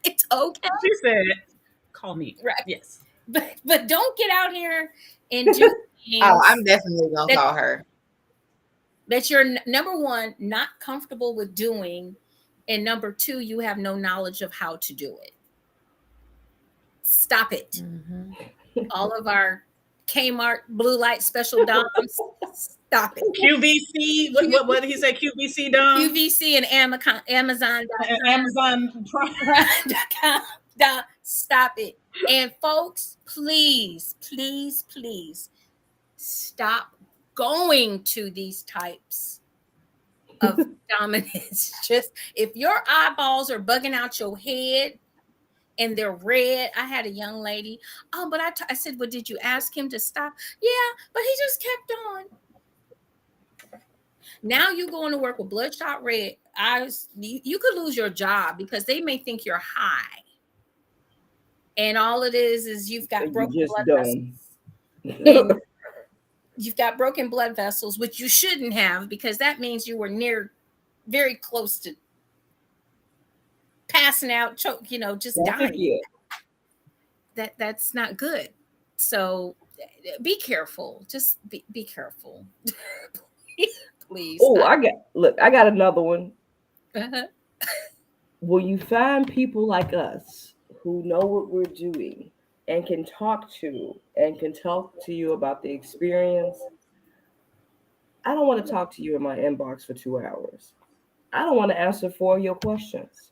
[SPEAKER 1] It's okay.
[SPEAKER 4] She said, "Call me."
[SPEAKER 1] Right.
[SPEAKER 4] Yes.
[SPEAKER 1] But don't get out here and do things
[SPEAKER 3] Oh, I'm definitely gonna call her.
[SPEAKER 1] that you're number one, not comfortable with doing, and number two, you have no knowledge of how to do it. Stop it. All of our Kmart blue light special doms, stop it.
[SPEAKER 4] QVC. What did he say? QVC dom.
[SPEAKER 1] QVC and Amazon.
[SPEAKER 4] Amazon Prime.
[SPEAKER 1] Stop it. And folks, please, please, please stop going to these types of dominance. Just if your eyeballs are bugging out your head and they're red. I had a young lady. Oh, but I said, well, did you ask him to stop? Yeah, but he just kept on. Now you going to work with bloodshot red eyes. You could lose your job because they may think you're high. And all it is you've got broken blood vessels. And you've got broken blood vessels, which you shouldn't have, because that means you were very close to passing out, choke, just dying. That's not good. So be careful. Just be careful. Please.
[SPEAKER 5] Oh, I got another one.
[SPEAKER 1] Uh-huh.
[SPEAKER 5] Will you find people like us who know what we're doing and can talk to you about the experience? I don't want to talk to you in my inbox for 2 hours. I don't want to answer 4 of your questions.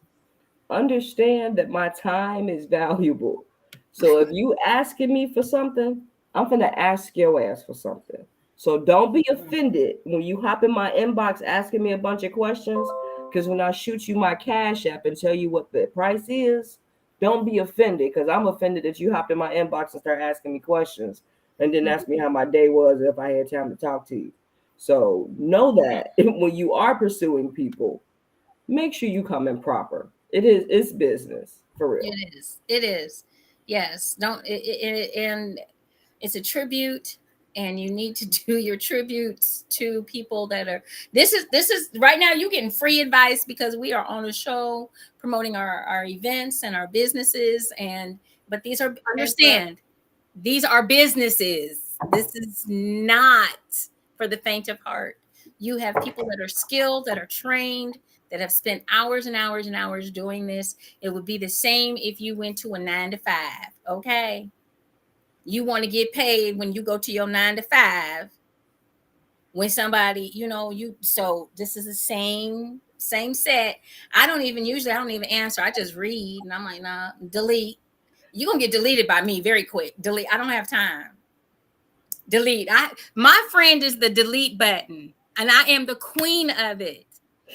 [SPEAKER 5] Understand that my time is valuable. So if you asking me for something, I'm going to ask your ass for something. So don't be offended when you hop in my inbox asking me a bunch of questions, because when I shoot you my Cash App and tell you what the price is, don't be offended, because I'm offended that you hopped in my inbox and start asking me questions and then ask me how my day was if I had time to talk to you. So know that when you are pursuing people, make sure you come in proper. It's business for real.
[SPEAKER 1] It is. Yes. And it's a tribute, and you need to do your tributes to people that are, this is right now you're getting free advice because we are on a show promoting our events and our businesses, but these are, understand, these are businesses. This is not for the faint of heart. You have people that are skilled, that are trained, that have spent hours and hours and hours doing this. It would be the same if you went to a 9-to-5. Okay. You want to get paid when you go to your 9-to-5. When somebody, so this is the same set. I don't even answer. I just read and I'm like, nah, delete. You're going to get deleted by me very quick. Delete. I don't have time. Delete. My friend is the delete button, and I am the queen of it.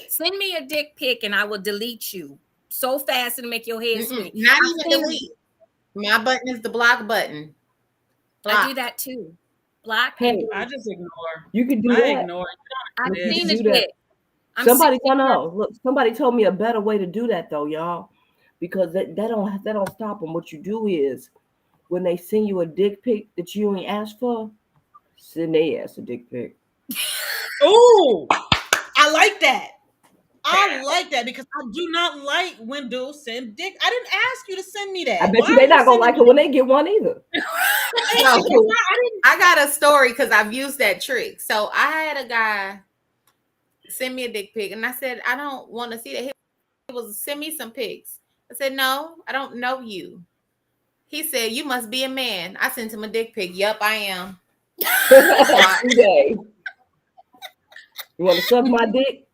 [SPEAKER 1] Send me a dick pic and I will delete you so fast it'll make your head spin.
[SPEAKER 3] Not even delete. My button is the block button. Block.
[SPEAKER 1] I do that too. Block.
[SPEAKER 5] Hey,
[SPEAKER 4] I just ignore.
[SPEAKER 5] You can do
[SPEAKER 4] I
[SPEAKER 5] that.
[SPEAKER 4] ignore.
[SPEAKER 1] I've
[SPEAKER 5] You
[SPEAKER 1] seen
[SPEAKER 5] can
[SPEAKER 1] the
[SPEAKER 5] do that.
[SPEAKER 1] dick.
[SPEAKER 5] Somebody told me a better way to do that though, y'all, because that don't stop them. What you do is when they send you a dick pic that you ain't asked for, send their ass a dick pic.
[SPEAKER 4] Oh, I like that. I like that because I do not like when dudes send dick. I didn't ask you to send me that.
[SPEAKER 5] I bet you they're not gonna like it when they get one either.
[SPEAKER 3] I got a story because I've used that trick. So I had a guy send me a dick pic. And I said, I don't want to see that. He was, send me some pics. I said, no, I don't know you. He said, you must be a man. I sent him a dick pic. Yup, I am.
[SPEAKER 5] Today. You want to suck my dick?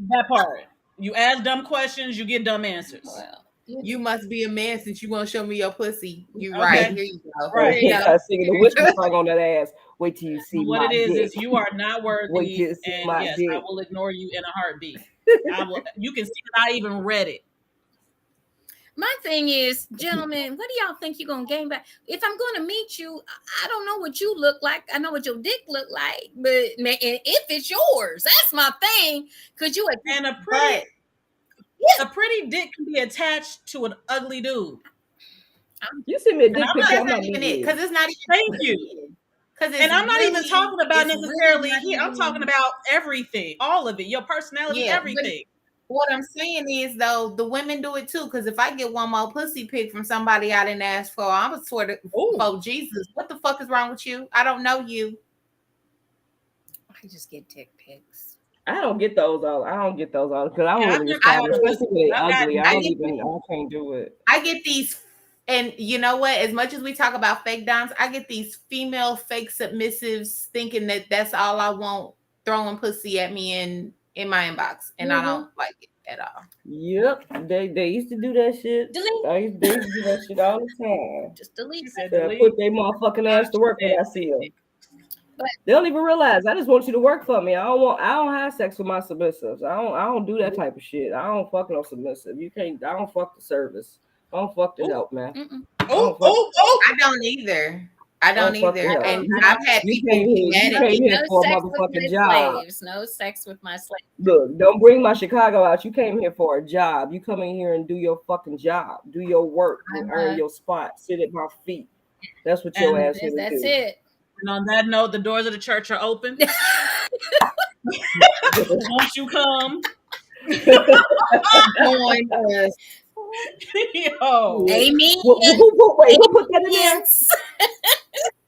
[SPEAKER 4] That part. You ask dumb questions, you get dumb answers.
[SPEAKER 1] Well,
[SPEAKER 3] You must be a man since you won't show me your pussy. You
[SPEAKER 4] Okay.
[SPEAKER 3] right. Here you go.
[SPEAKER 4] Right.
[SPEAKER 3] Here you
[SPEAKER 5] I
[SPEAKER 3] go.
[SPEAKER 5] was singing the whisper song on that ass. Wait till you see
[SPEAKER 4] What
[SPEAKER 5] my
[SPEAKER 4] it is
[SPEAKER 5] dick.
[SPEAKER 4] you are not
[SPEAKER 5] Wait
[SPEAKER 4] worthy,
[SPEAKER 5] till you see
[SPEAKER 4] and
[SPEAKER 5] my
[SPEAKER 4] yes,
[SPEAKER 5] dick.
[SPEAKER 4] I will ignore you in a heartbeat. I will. You can see that I even read it.
[SPEAKER 1] my thing is, gentlemen, what do y'all think you're gonna gain back? If I'm gonna meet you, I don't know what you look like. I know what your dick look like, but and if it's yours, that's my thing. Could you?
[SPEAKER 4] And a
[SPEAKER 3] But
[SPEAKER 4] pretty dick can be attached to an ugly dude.
[SPEAKER 5] You send me a dick
[SPEAKER 4] I'm
[SPEAKER 5] pic.
[SPEAKER 4] not-
[SPEAKER 5] I'm
[SPEAKER 3] that's
[SPEAKER 5] not
[SPEAKER 3] not even
[SPEAKER 5] meeting
[SPEAKER 3] it.
[SPEAKER 5] you.
[SPEAKER 3] Because it's not even.
[SPEAKER 4] Thank you.
[SPEAKER 3] Because
[SPEAKER 4] And I'm not even talking about necessarily
[SPEAKER 3] not
[SPEAKER 4] here. I'm
[SPEAKER 3] even-
[SPEAKER 4] talking about everything, all of it, your personality,
[SPEAKER 3] Yeah, but-
[SPEAKER 4] everything.
[SPEAKER 3] What I'm saying is, though, the women do it too. Because if I get one more pussy pic from somebody I didn't ask for, I'm a sort of,
[SPEAKER 4] Ooh.
[SPEAKER 3] oh, Jesus, what the fuck is wrong with you? I don't know you.
[SPEAKER 1] I just get dick pics.
[SPEAKER 5] I don't get those all. I don't get those all because I don't
[SPEAKER 4] Yeah,
[SPEAKER 5] really
[SPEAKER 4] I've never
[SPEAKER 5] respond,
[SPEAKER 4] got
[SPEAKER 5] especially when they
[SPEAKER 4] I've got-
[SPEAKER 5] ugly.
[SPEAKER 3] I
[SPEAKER 5] I can't do it.
[SPEAKER 3] I get these, and you know what? As much as we talk about fake doms, I get these female fake submissives thinking that that's all I want, throwing pussy at me in my inbox, and I don't like it at all.
[SPEAKER 5] Yep, they used to do that shit.
[SPEAKER 1] Delete.
[SPEAKER 5] They used to do that shit all the time.
[SPEAKER 1] Just delete.
[SPEAKER 4] She said
[SPEAKER 5] They
[SPEAKER 4] delete.
[SPEAKER 5] put their motherfucking ass to work when I see them. They don't even realize I just want you to work for me. I don't have sex with my submissives. I don't do that type of shit. I don't fuck no submissive. You can't. I don't fuck the service. I don't fuck the help, man.
[SPEAKER 1] Mm-mm.
[SPEAKER 3] I don't either. I don't
[SPEAKER 5] fuck
[SPEAKER 3] either.
[SPEAKER 5] with her.
[SPEAKER 3] And I've had
[SPEAKER 5] You
[SPEAKER 3] people
[SPEAKER 5] came
[SPEAKER 3] be
[SPEAKER 5] here.
[SPEAKER 3] mad
[SPEAKER 5] You
[SPEAKER 3] at me.
[SPEAKER 5] came here
[SPEAKER 1] No
[SPEAKER 5] for a
[SPEAKER 1] sex with my
[SPEAKER 5] motherfucking job.
[SPEAKER 1] slaves. No sex with my slaves.
[SPEAKER 5] Look, don't bring my Chicago out. You came here for a job. You come in here and do your fucking job. Do your work and earn your spot. Sit at my feet. That's what your ass here to
[SPEAKER 1] That's
[SPEAKER 5] do.
[SPEAKER 1] it.
[SPEAKER 4] And on that note, the doors of the church are open. Won't you come?
[SPEAKER 3] Join us.
[SPEAKER 4] Yo.
[SPEAKER 1] Amy.
[SPEAKER 5] Who put that in there?
[SPEAKER 1] Yes.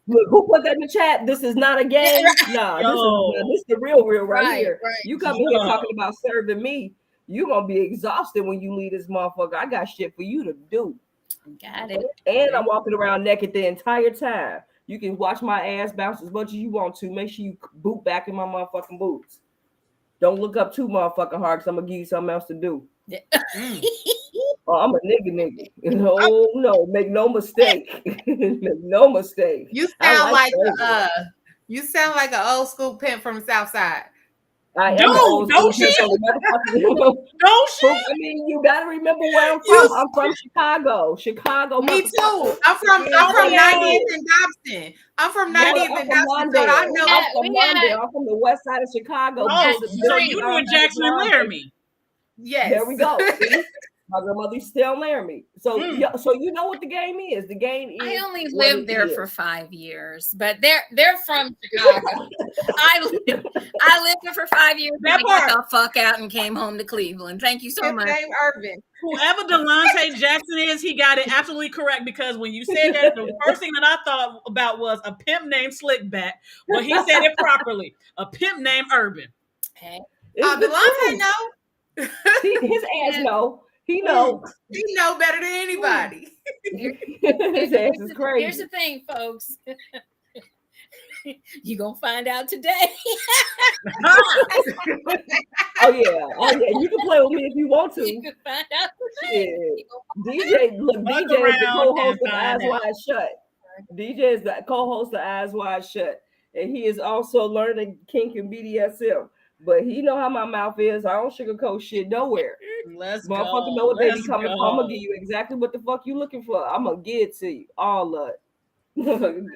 [SPEAKER 5] Look, who put that in the chat? This is not a game. Nah,
[SPEAKER 4] Yo.
[SPEAKER 5] this is the real right here.
[SPEAKER 1] Right.
[SPEAKER 5] You come in here talking about serving me. You gonna be exhausted when you leave this motherfucker. I got shit for you to do.
[SPEAKER 1] Got it.
[SPEAKER 5] And I'm walking around naked the entire time. You can watch my ass bounce as much as you want to. Make sure you boot back in my motherfucking boots. Don't look up too motherfucking hard because I'm gonna give you something else to do. Oh, I'm a nigga. Oh no, make no mistake. Make no mistake.
[SPEAKER 3] You
[SPEAKER 5] I
[SPEAKER 3] sound like
[SPEAKER 5] serving.
[SPEAKER 3] you sound like an old school pimp from the South Side.
[SPEAKER 5] I am
[SPEAKER 4] Don't-
[SPEAKER 5] an old
[SPEAKER 4] don't
[SPEAKER 5] school
[SPEAKER 4] she?
[SPEAKER 5] motherfucker.
[SPEAKER 4] Don't she?
[SPEAKER 5] I mean, you gotta remember where I'm from. I'm from Chicago.
[SPEAKER 3] Me too. I'm from 90th and Dobson. I'm from 90th and Dobson. So I know.
[SPEAKER 5] I'm from London. I'm from the west side of Chicago.
[SPEAKER 4] Oh,
[SPEAKER 5] This is
[SPEAKER 4] so
[SPEAKER 5] big.
[SPEAKER 4] you knew in Jackson and Laramie.
[SPEAKER 3] Yes.
[SPEAKER 5] There we go. See? My grandmother used to stay on Laramie. So, so you know what the game is. The game is.
[SPEAKER 1] I only
[SPEAKER 5] what
[SPEAKER 1] lived
[SPEAKER 5] it
[SPEAKER 1] there
[SPEAKER 5] is.
[SPEAKER 1] for 5 years, but they're from Chicago. I lived there for 5 years.
[SPEAKER 4] That
[SPEAKER 1] I got the fuck out and came home to Cleveland. Thank you so
[SPEAKER 3] His
[SPEAKER 1] much.
[SPEAKER 3] name Irvin.
[SPEAKER 4] Whoever Delonte Jackson is, he got it absolutely correct because when you said that, the first thing that I thought about was a pimp named Slickback, but he said it properly. A pimp named Urban.
[SPEAKER 1] Okay.
[SPEAKER 5] It's the
[SPEAKER 3] Delonte
[SPEAKER 5] truth.
[SPEAKER 3] know.
[SPEAKER 5] His ass know. He know.
[SPEAKER 3] He know better than anybody.
[SPEAKER 5] His ass is crazy.
[SPEAKER 1] Here's the thing, folks. You gonna find out today.
[SPEAKER 5] Oh yeah. You can play with me if you want
[SPEAKER 1] You
[SPEAKER 5] to.
[SPEAKER 1] can find out today.
[SPEAKER 5] DJ, look,
[SPEAKER 4] Fuck
[SPEAKER 5] DJ is the
[SPEAKER 4] around
[SPEAKER 5] co-host
[SPEAKER 4] and
[SPEAKER 5] of Eyes
[SPEAKER 4] find out.
[SPEAKER 5] Wide Shut. DJ is the co-host of Eyes Wide Shut, and he is also learning kink and BDSM. But he know how my mouth is. I don't sugarcoat shit nowhere.
[SPEAKER 4] Let's
[SPEAKER 5] Motherfucker
[SPEAKER 4] go.
[SPEAKER 5] know what they be
[SPEAKER 4] Let's
[SPEAKER 5] coming
[SPEAKER 4] go.
[SPEAKER 5] for. I'm gonna give you exactly what the fuck you looking for. I'm gonna give it to you, all of it.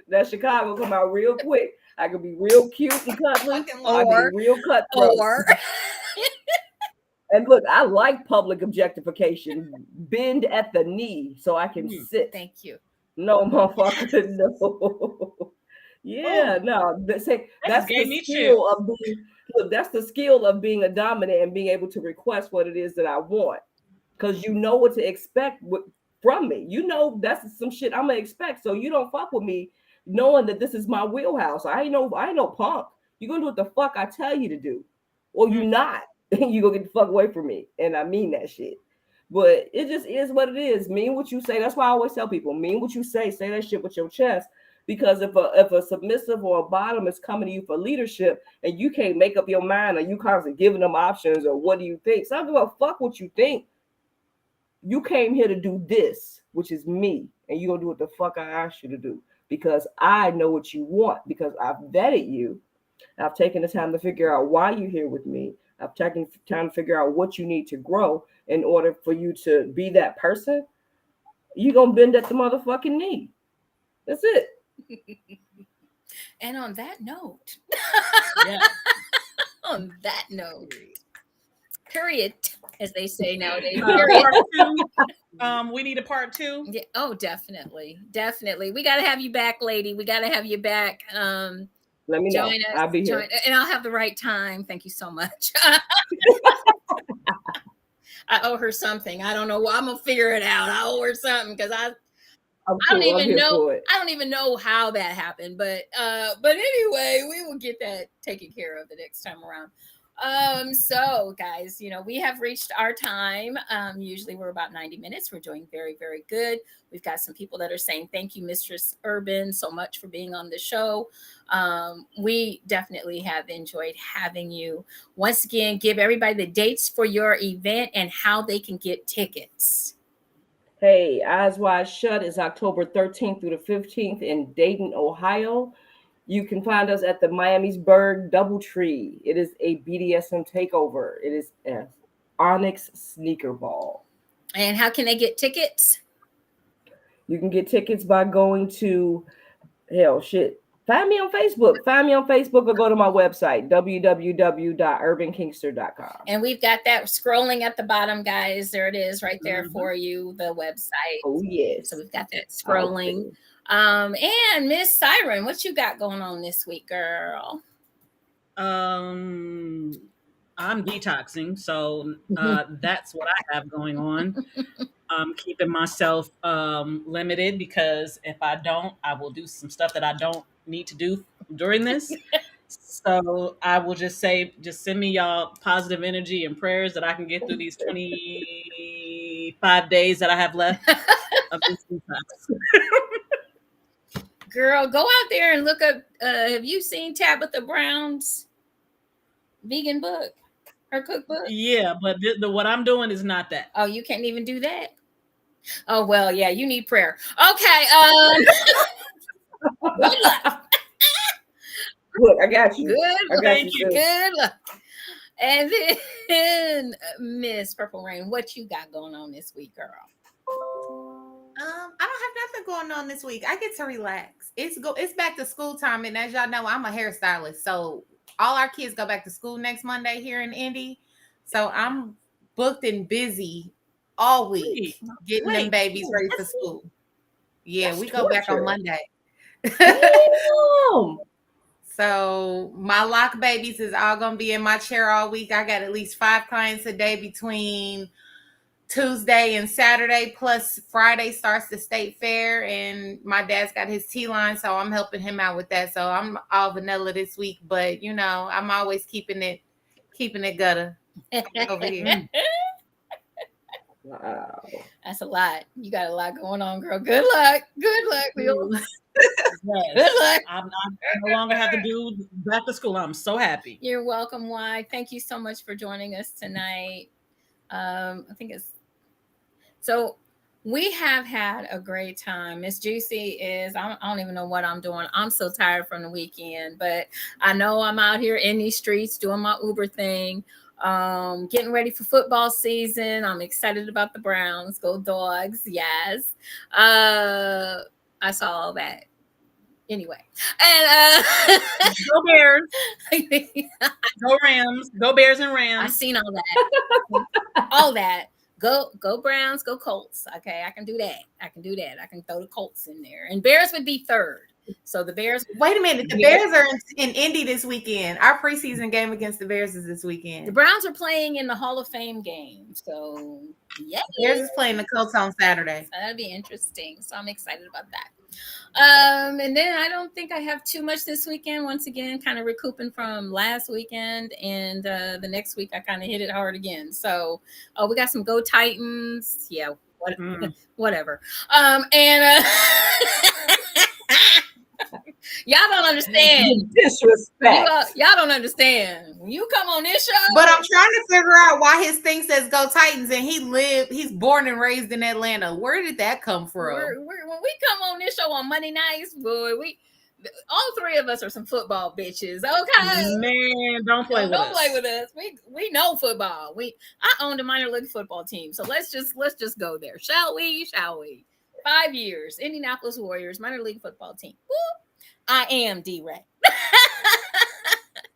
[SPEAKER 5] That Chicago come out real quick. I could be real cute and cuddly. I
[SPEAKER 1] Or-
[SPEAKER 5] be real cutthroat.
[SPEAKER 1] Or
[SPEAKER 5] And look, I like public objectification. Bend at the knee so I can sit.
[SPEAKER 1] thank you.
[SPEAKER 5] No, motherfucker, no. Yeah, no. That's
[SPEAKER 4] gave me
[SPEAKER 5] the skill of being. Look, that's the skill of being a dominant and being able to request what it is that I want, because you know what to expect from me. You know that's some shit I'm gonna expect. So you don't fuck with me knowing that this is my wheelhouse. I ain't no punk. You're gonna do what the fuck I tell you to do, or you not. You gonna get the fuck away from me, and I mean that shit. But it just is what it is. Mean what you say. That's why I always tell people: mean what you say. Say that shit with your chest. Because if a submissive or a bottom is coming to you for leadership, and you can't make up your mind, or you constantly giving them options, or what do you think? So I don't give a fuck what you think. You came here to do this, which is me, and you're gonna do what the fuck I asked you to do because I know what you want, because I've vetted you. I've taken the time to figure out why you're here with me. I've taken time to figure out what you need to grow in order for you to be that person. You're gonna bend at the motherfucking knee. That's it.
[SPEAKER 1] And on that note,
[SPEAKER 4] Yeah.
[SPEAKER 1] on that note, period, as they say nowadays.
[SPEAKER 4] Part two. We need a part two.
[SPEAKER 1] Yeah, oh, definitely. We got to have you back, lady. We got to have you back.
[SPEAKER 5] Let me know.
[SPEAKER 1] Join us.
[SPEAKER 5] I'll be here.
[SPEAKER 1] And I'll have the right time. Thank you so much. I owe her something. I don't know. I'm gonna figure it out. I owe her something because I don't even know. I don't even know how that happened. But anyway, we will get that taken care of the next time around. So guys, we have reached our time. Usually we're about 90 minutes. We're doing very, very good. We've got some people that are saying, thank you, Mistress Urban, so much for being on the show. We definitely have enjoyed having you. Once again, give everybody the dates for your event and how they can get tickets.
[SPEAKER 5] Hey, Eyes Wide Shut is October 13th through the 15th in Dayton, Ohio. You can find us at the Miamisburg Doubletree. It is a BDSM takeover. It is an Onyx sneaker ball.
[SPEAKER 1] And how can they get tickets?
[SPEAKER 5] You can get tickets by going to, find me on Facebook. Find me on Facebook or go to my website, www.urbankingster.com.
[SPEAKER 1] And we've got that scrolling at the bottom, guys. There it is right there for you, the website.
[SPEAKER 5] Oh, yes.
[SPEAKER 1] So we've got that scrolling. And Miss Siren, what you got going on this week, girl?
[SPEAKER 4] I'm detoxing, so that's what I have going on. I'm keeping myself limited because if I don't, I will do some stuff that I don't need to do during this. So I will just say, just send me y'all positive energy and prayers that I can get through these 25 days that I have left of this detox.
[SPEAKER 1] Girl, go out there and look up. Have you seen Tabitha Brown's vegan book, her cookbook?
[SPEAKER 4] Yeah, but what I'm doing is not that.
[SPEAKER 1] Oh, you can't even do that? Oh, well, yeah, you need prayer. Okay. Good luck.
[SPEAKER 5] Look, I got you.
[SPEAKER 1] Good.
[SPEAKER 4] Thank you.
[SPEAKER 1] Good luck. And then Miss Purple Rain, what you got going on this week, girl?
[SPEAKER 3] I don't have nothing going on this week. I get to relax. It's back to school time, and as y'all know, I'm a hairstylist. So all our kids go back to school next Monday here in Indy. So I'm booked and busy all week getting them babies ready for school. Yeah, we go back on Monday. So my lock babies is all gonna be in my chair all week. I got at least 5 clients a day between Tuesday and Saturday, plus Friday starts the state fair, and my dad's got his tea line, so I'm helping him out with that. So I'm all vanilla this week, but I'm always keeping it gutter over here.
[SPEAKER 5] Wow.
[SPEAKER 1] That's a lot. You got a lot going on, girl. Good luck. Good luck.
[SPEAKER 4] Yes.
[SPEAKER 1] Good luck.
[SPEAKER 4] I no longer have to do back to school. I'm so happy.
[SPEAKER 1] You're welcome, Y. Thank you so much for joining us tonight. I think so. We have had a great time. Miss JewCee is, I don't even know what I'm doing. I'm so tired from the weekend, but I know I'm out here in these streets doing my Uber thing, getting ready for football season. I'm excited about the Browns. Go Dogs. Yes. I saw all that. Anyway, and
[SPEAKER 4] Go Bears. Go Rams. Go Bears and Rams.
[SPEAKER 1] I seen all that. All that. Go Browns, go Colts. Okay, I can do that. I can throw the Colts in there. And Bears would be third. So the Bears.
[SPEAKER 3] Wait a minute. The Bears are in Indy this weekend. Our preseason game against the Bears is this weekend.
[SPEAKER 1] The Browns are playing in the Hall of Fame game. So, yeah.
[SPEAKER 3] Bears is playing the Colts on Saturday.
[SPEAKER 1] So that'll be interesting. So I'm excited about that. And then I don't think I have too much this weekend. Once again, kind of recouping from last weekend, and the next week I kind of hit it hard again. So, we got some Go Titans. Yeah, whatever. And y'all don't understand.
[SPEAKER 2] Disrespect.
[SPEAKER 1] Y'all don't understand. When you come on this show,
[SPEAKER 3] But I'm trying to figure out why his thing says Go Titans and he's born and raised in Atlanta. Where did that come from?
[SPEAKER 1] when we come on this show on Monday nights, boy, all three of us are some football bitches. Okay,
[SPEAKER 4] Man, don't play with us.
[SPEAKER 1] Don't play with us. We know football. I owned a minor league football team, so let's just go there, shall we? 5 years, Indianapolis Warriors minor league football team. Woo! I am D-Ray.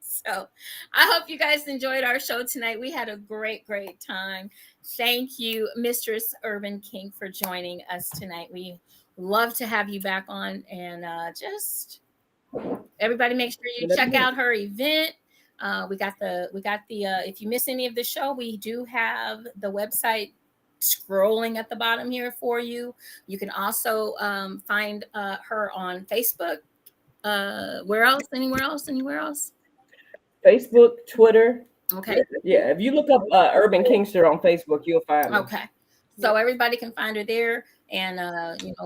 [SPEAKER 1] So I hope you guys enjoyed our show tonight. We had a great time. Thank you, Mistress Urban King, for joining us tonight. We love to have you back on, and just everybody make sure you check out her event. We got the if you miss any of the show, we do have the website scrolling at the bottom here for you. You can also find her on Facebook. Where else? Anywhere else?
[SPEAKER 5] Facebook, Twitter.
[SPEAKER 1] Okay.
[SPEAKER 5] Yeah, if you look up Urban Kingster on Facebook, you'll find her.
[SPEAKER 1] Okay. So everybody can find her there. And,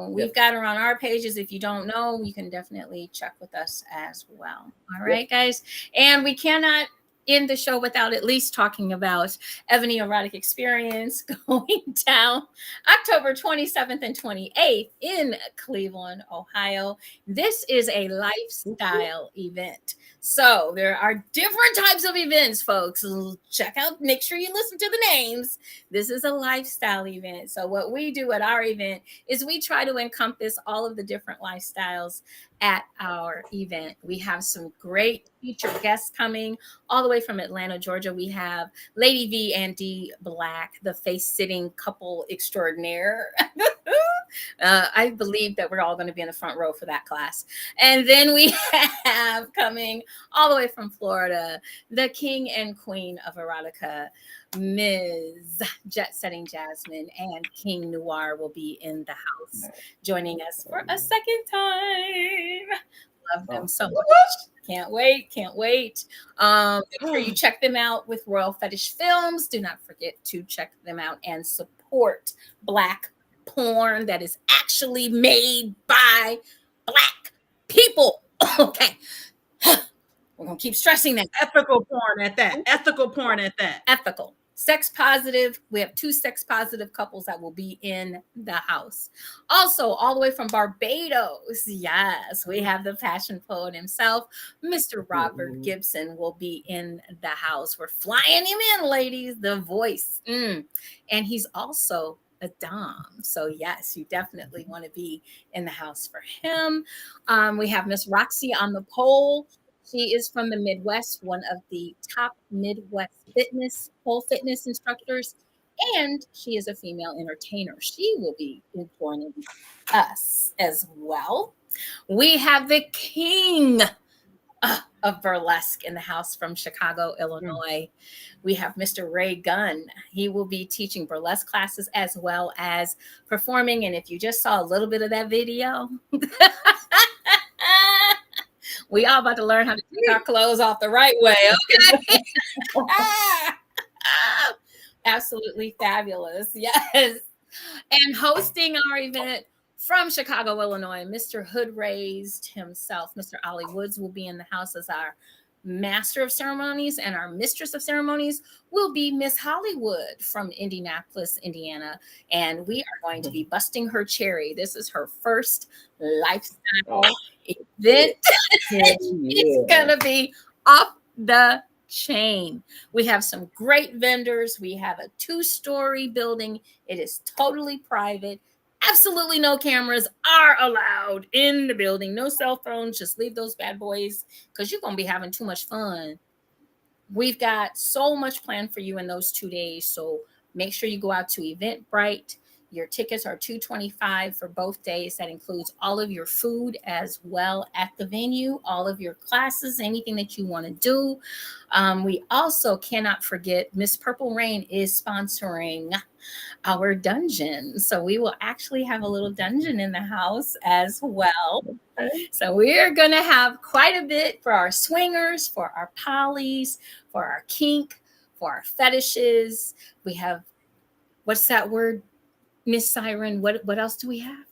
[SPEAKER 1] we've got her on our pages. If you don't know, you can definitely check with us as well. All right, guys. And we cannot end the show without at least talking about Ebony Erotic Experience going down October 27th and 28th in Cleveland, Ohio. This is a lifestyle event. So there are different types of events, folks. Check out, make sure you listen to the names. This is a lifestyle event. So what we do at our event is we try to encompass all of the different lifestyles at our event. We have some great featured guests coming all the way from Atlanta, Georgia. We have Lady V and D Black, the face-sitting couple extraordinaire. I believe that we're all going to be in the front row for that class. And then we have coming all the way from Florida, the king and queen of erotica, Ms. Jet Setting Jasmine, and King Noir will be in the house joining us for a second time. Love them so much. Can't wait. Make sure you check them out with Royal Fetish Films. Do not forget to check them out and support Black porn that is actually made by Black people. Okay. We're going to keep stressing that.
[SPEAKER 4] Ethical porn at that.
[SPEAKER 1] Ethical. Sex positive. We have 2 sex positive couples that will be in the house. Also, all the way from Barbados. Yes, we have the fashion poet himself, Mr. Robert Gibson, will be in the house. We're flying him in, ladies. The voice. And he's also a dom. So yes, you definitely want to be in the house for him. We have Miss Roxy on the pole. She is from the Midwest, one of the top Midwest pole fitness instructors, and she is a female entertainer. She will be joining us as well. We have the king of burlesque in the house from Chicago, Illinois. We have Mr. Ray Gunn. He will be teaching burlesque classes as well as performing. And if you just saw a little bit of that video, we all about to learn how to take our clothes off the right way, okay? Absolutely fabulous, yes. And hosting our event from Chicago, Illinois, Mr. Hood Raised himself, Mr. Ollie Woods, will be in the house as our master of ceremonies, and our mistress of ceremonies will be Miss Hollywood from Indianapolis, Indiana. And we are going to be busting her cherry. This is her first lifestyle event. It's going to be off the chain. We have some great vendors. We have a 2-story building. It is totally private. Absolutely no cameras are allowed in the building. No cell phones. Just leave those bad boys because you're going to be having too much fun. We've got so much planned for you in those 2 days. So make sure you go out to Eventbrite. Your tickets are $225 for both days. That includes all of your food as well at the venue, all of your classes, anything that you want to do. We also cannot forget Miss Purple Rain is sponsoring our dungeon. So we will actually have a little dungeon in the house as well. So we're going to have quite a bit for our swingers, for our polys, for our kink, for our fetishes. We have, what's that word, Miss Siren? What else do we have?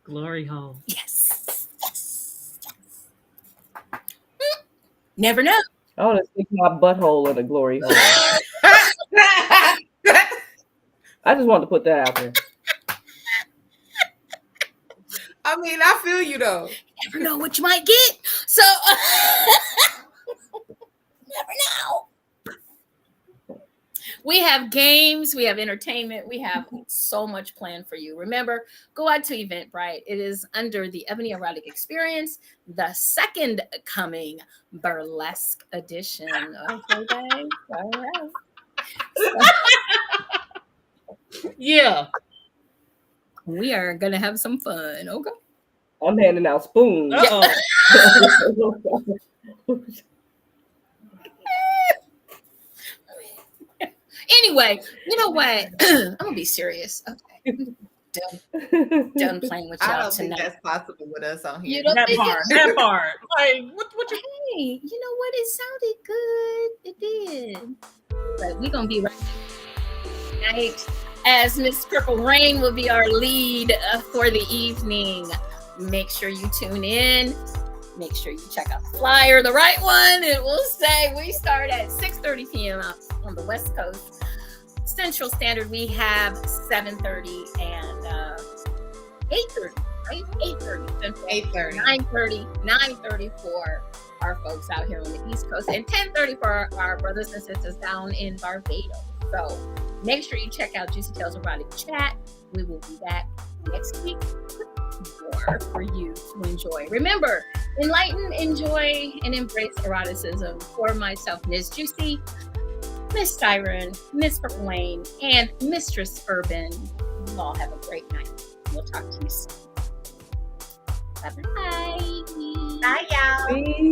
[SPEAKER 4] Glory hole.
[SPEAKER 1] Yes. Yes. Never know.
[SPEAKER 5] I want to stick my butthole in a glory hole. I just wanted to put that out there.
[SPEAKER 3] I mean, I feel you though.
[SPEAKER 1] Never know what you might get. So never know. We have games, we have entertainment, we have so much planned for you. Remember, go out to Eventbrite. It is under the Ebony Erotic Experience, the second coming burlesque edition. Okay, guys. All right.
[SPEAKER 4] Yeah.
[SPEAKER 1] We are gonna have some fun. Okay.
[SPEAKER 5] I'm handing out spoons.
[SPEAKER 1] Anyway, you know what? I'm gonna be serious. Okay. Done playing with
[SPEAKER 3] I
[SPEAKER 1] y'all
[SPEAKER 3] don't think
[SPEAKER 1] tonight.
[SPEAKER 3] that's possible with us on here.
[SPEAKER 1] You don't
[SPEAKER 4] That
[SPEAKER 1] think
[SPEAKER 4] part. That part. Like, what you
[SPEAKER 1] Hey, you know what? It sounded good. It did. But we're gonna be right tonight, as Miss Purple Rain will be our lead for the evening. Make sure you tune in. Make sure you check out the flyer, the right one. It will say we start at 6:30 p.m. on the West Coast. Central Standard, we have 7:30 and 8:30, right? 8:30 Central.
[SPEAKER 3] 8:30.
[SPEAKER 1] 9:30 for our folks out here on the East Coast, and 10:30 for our brothers and sisters down in Barbados. So make sure you check out Juicy Tales Erotic Chat. We will be back next week with more for you to enjoy. Remember, enlighten, enjoy, and embrace eroticism. For myself, Ms. JewCee, Miss Siren, Miss Purple Lane, and Mistress Urban. You all have a great night. We'll talk to you soon. Bye-bye.
[SPEAKER 3] Bye, y'all.
[SPEAKER 5] See?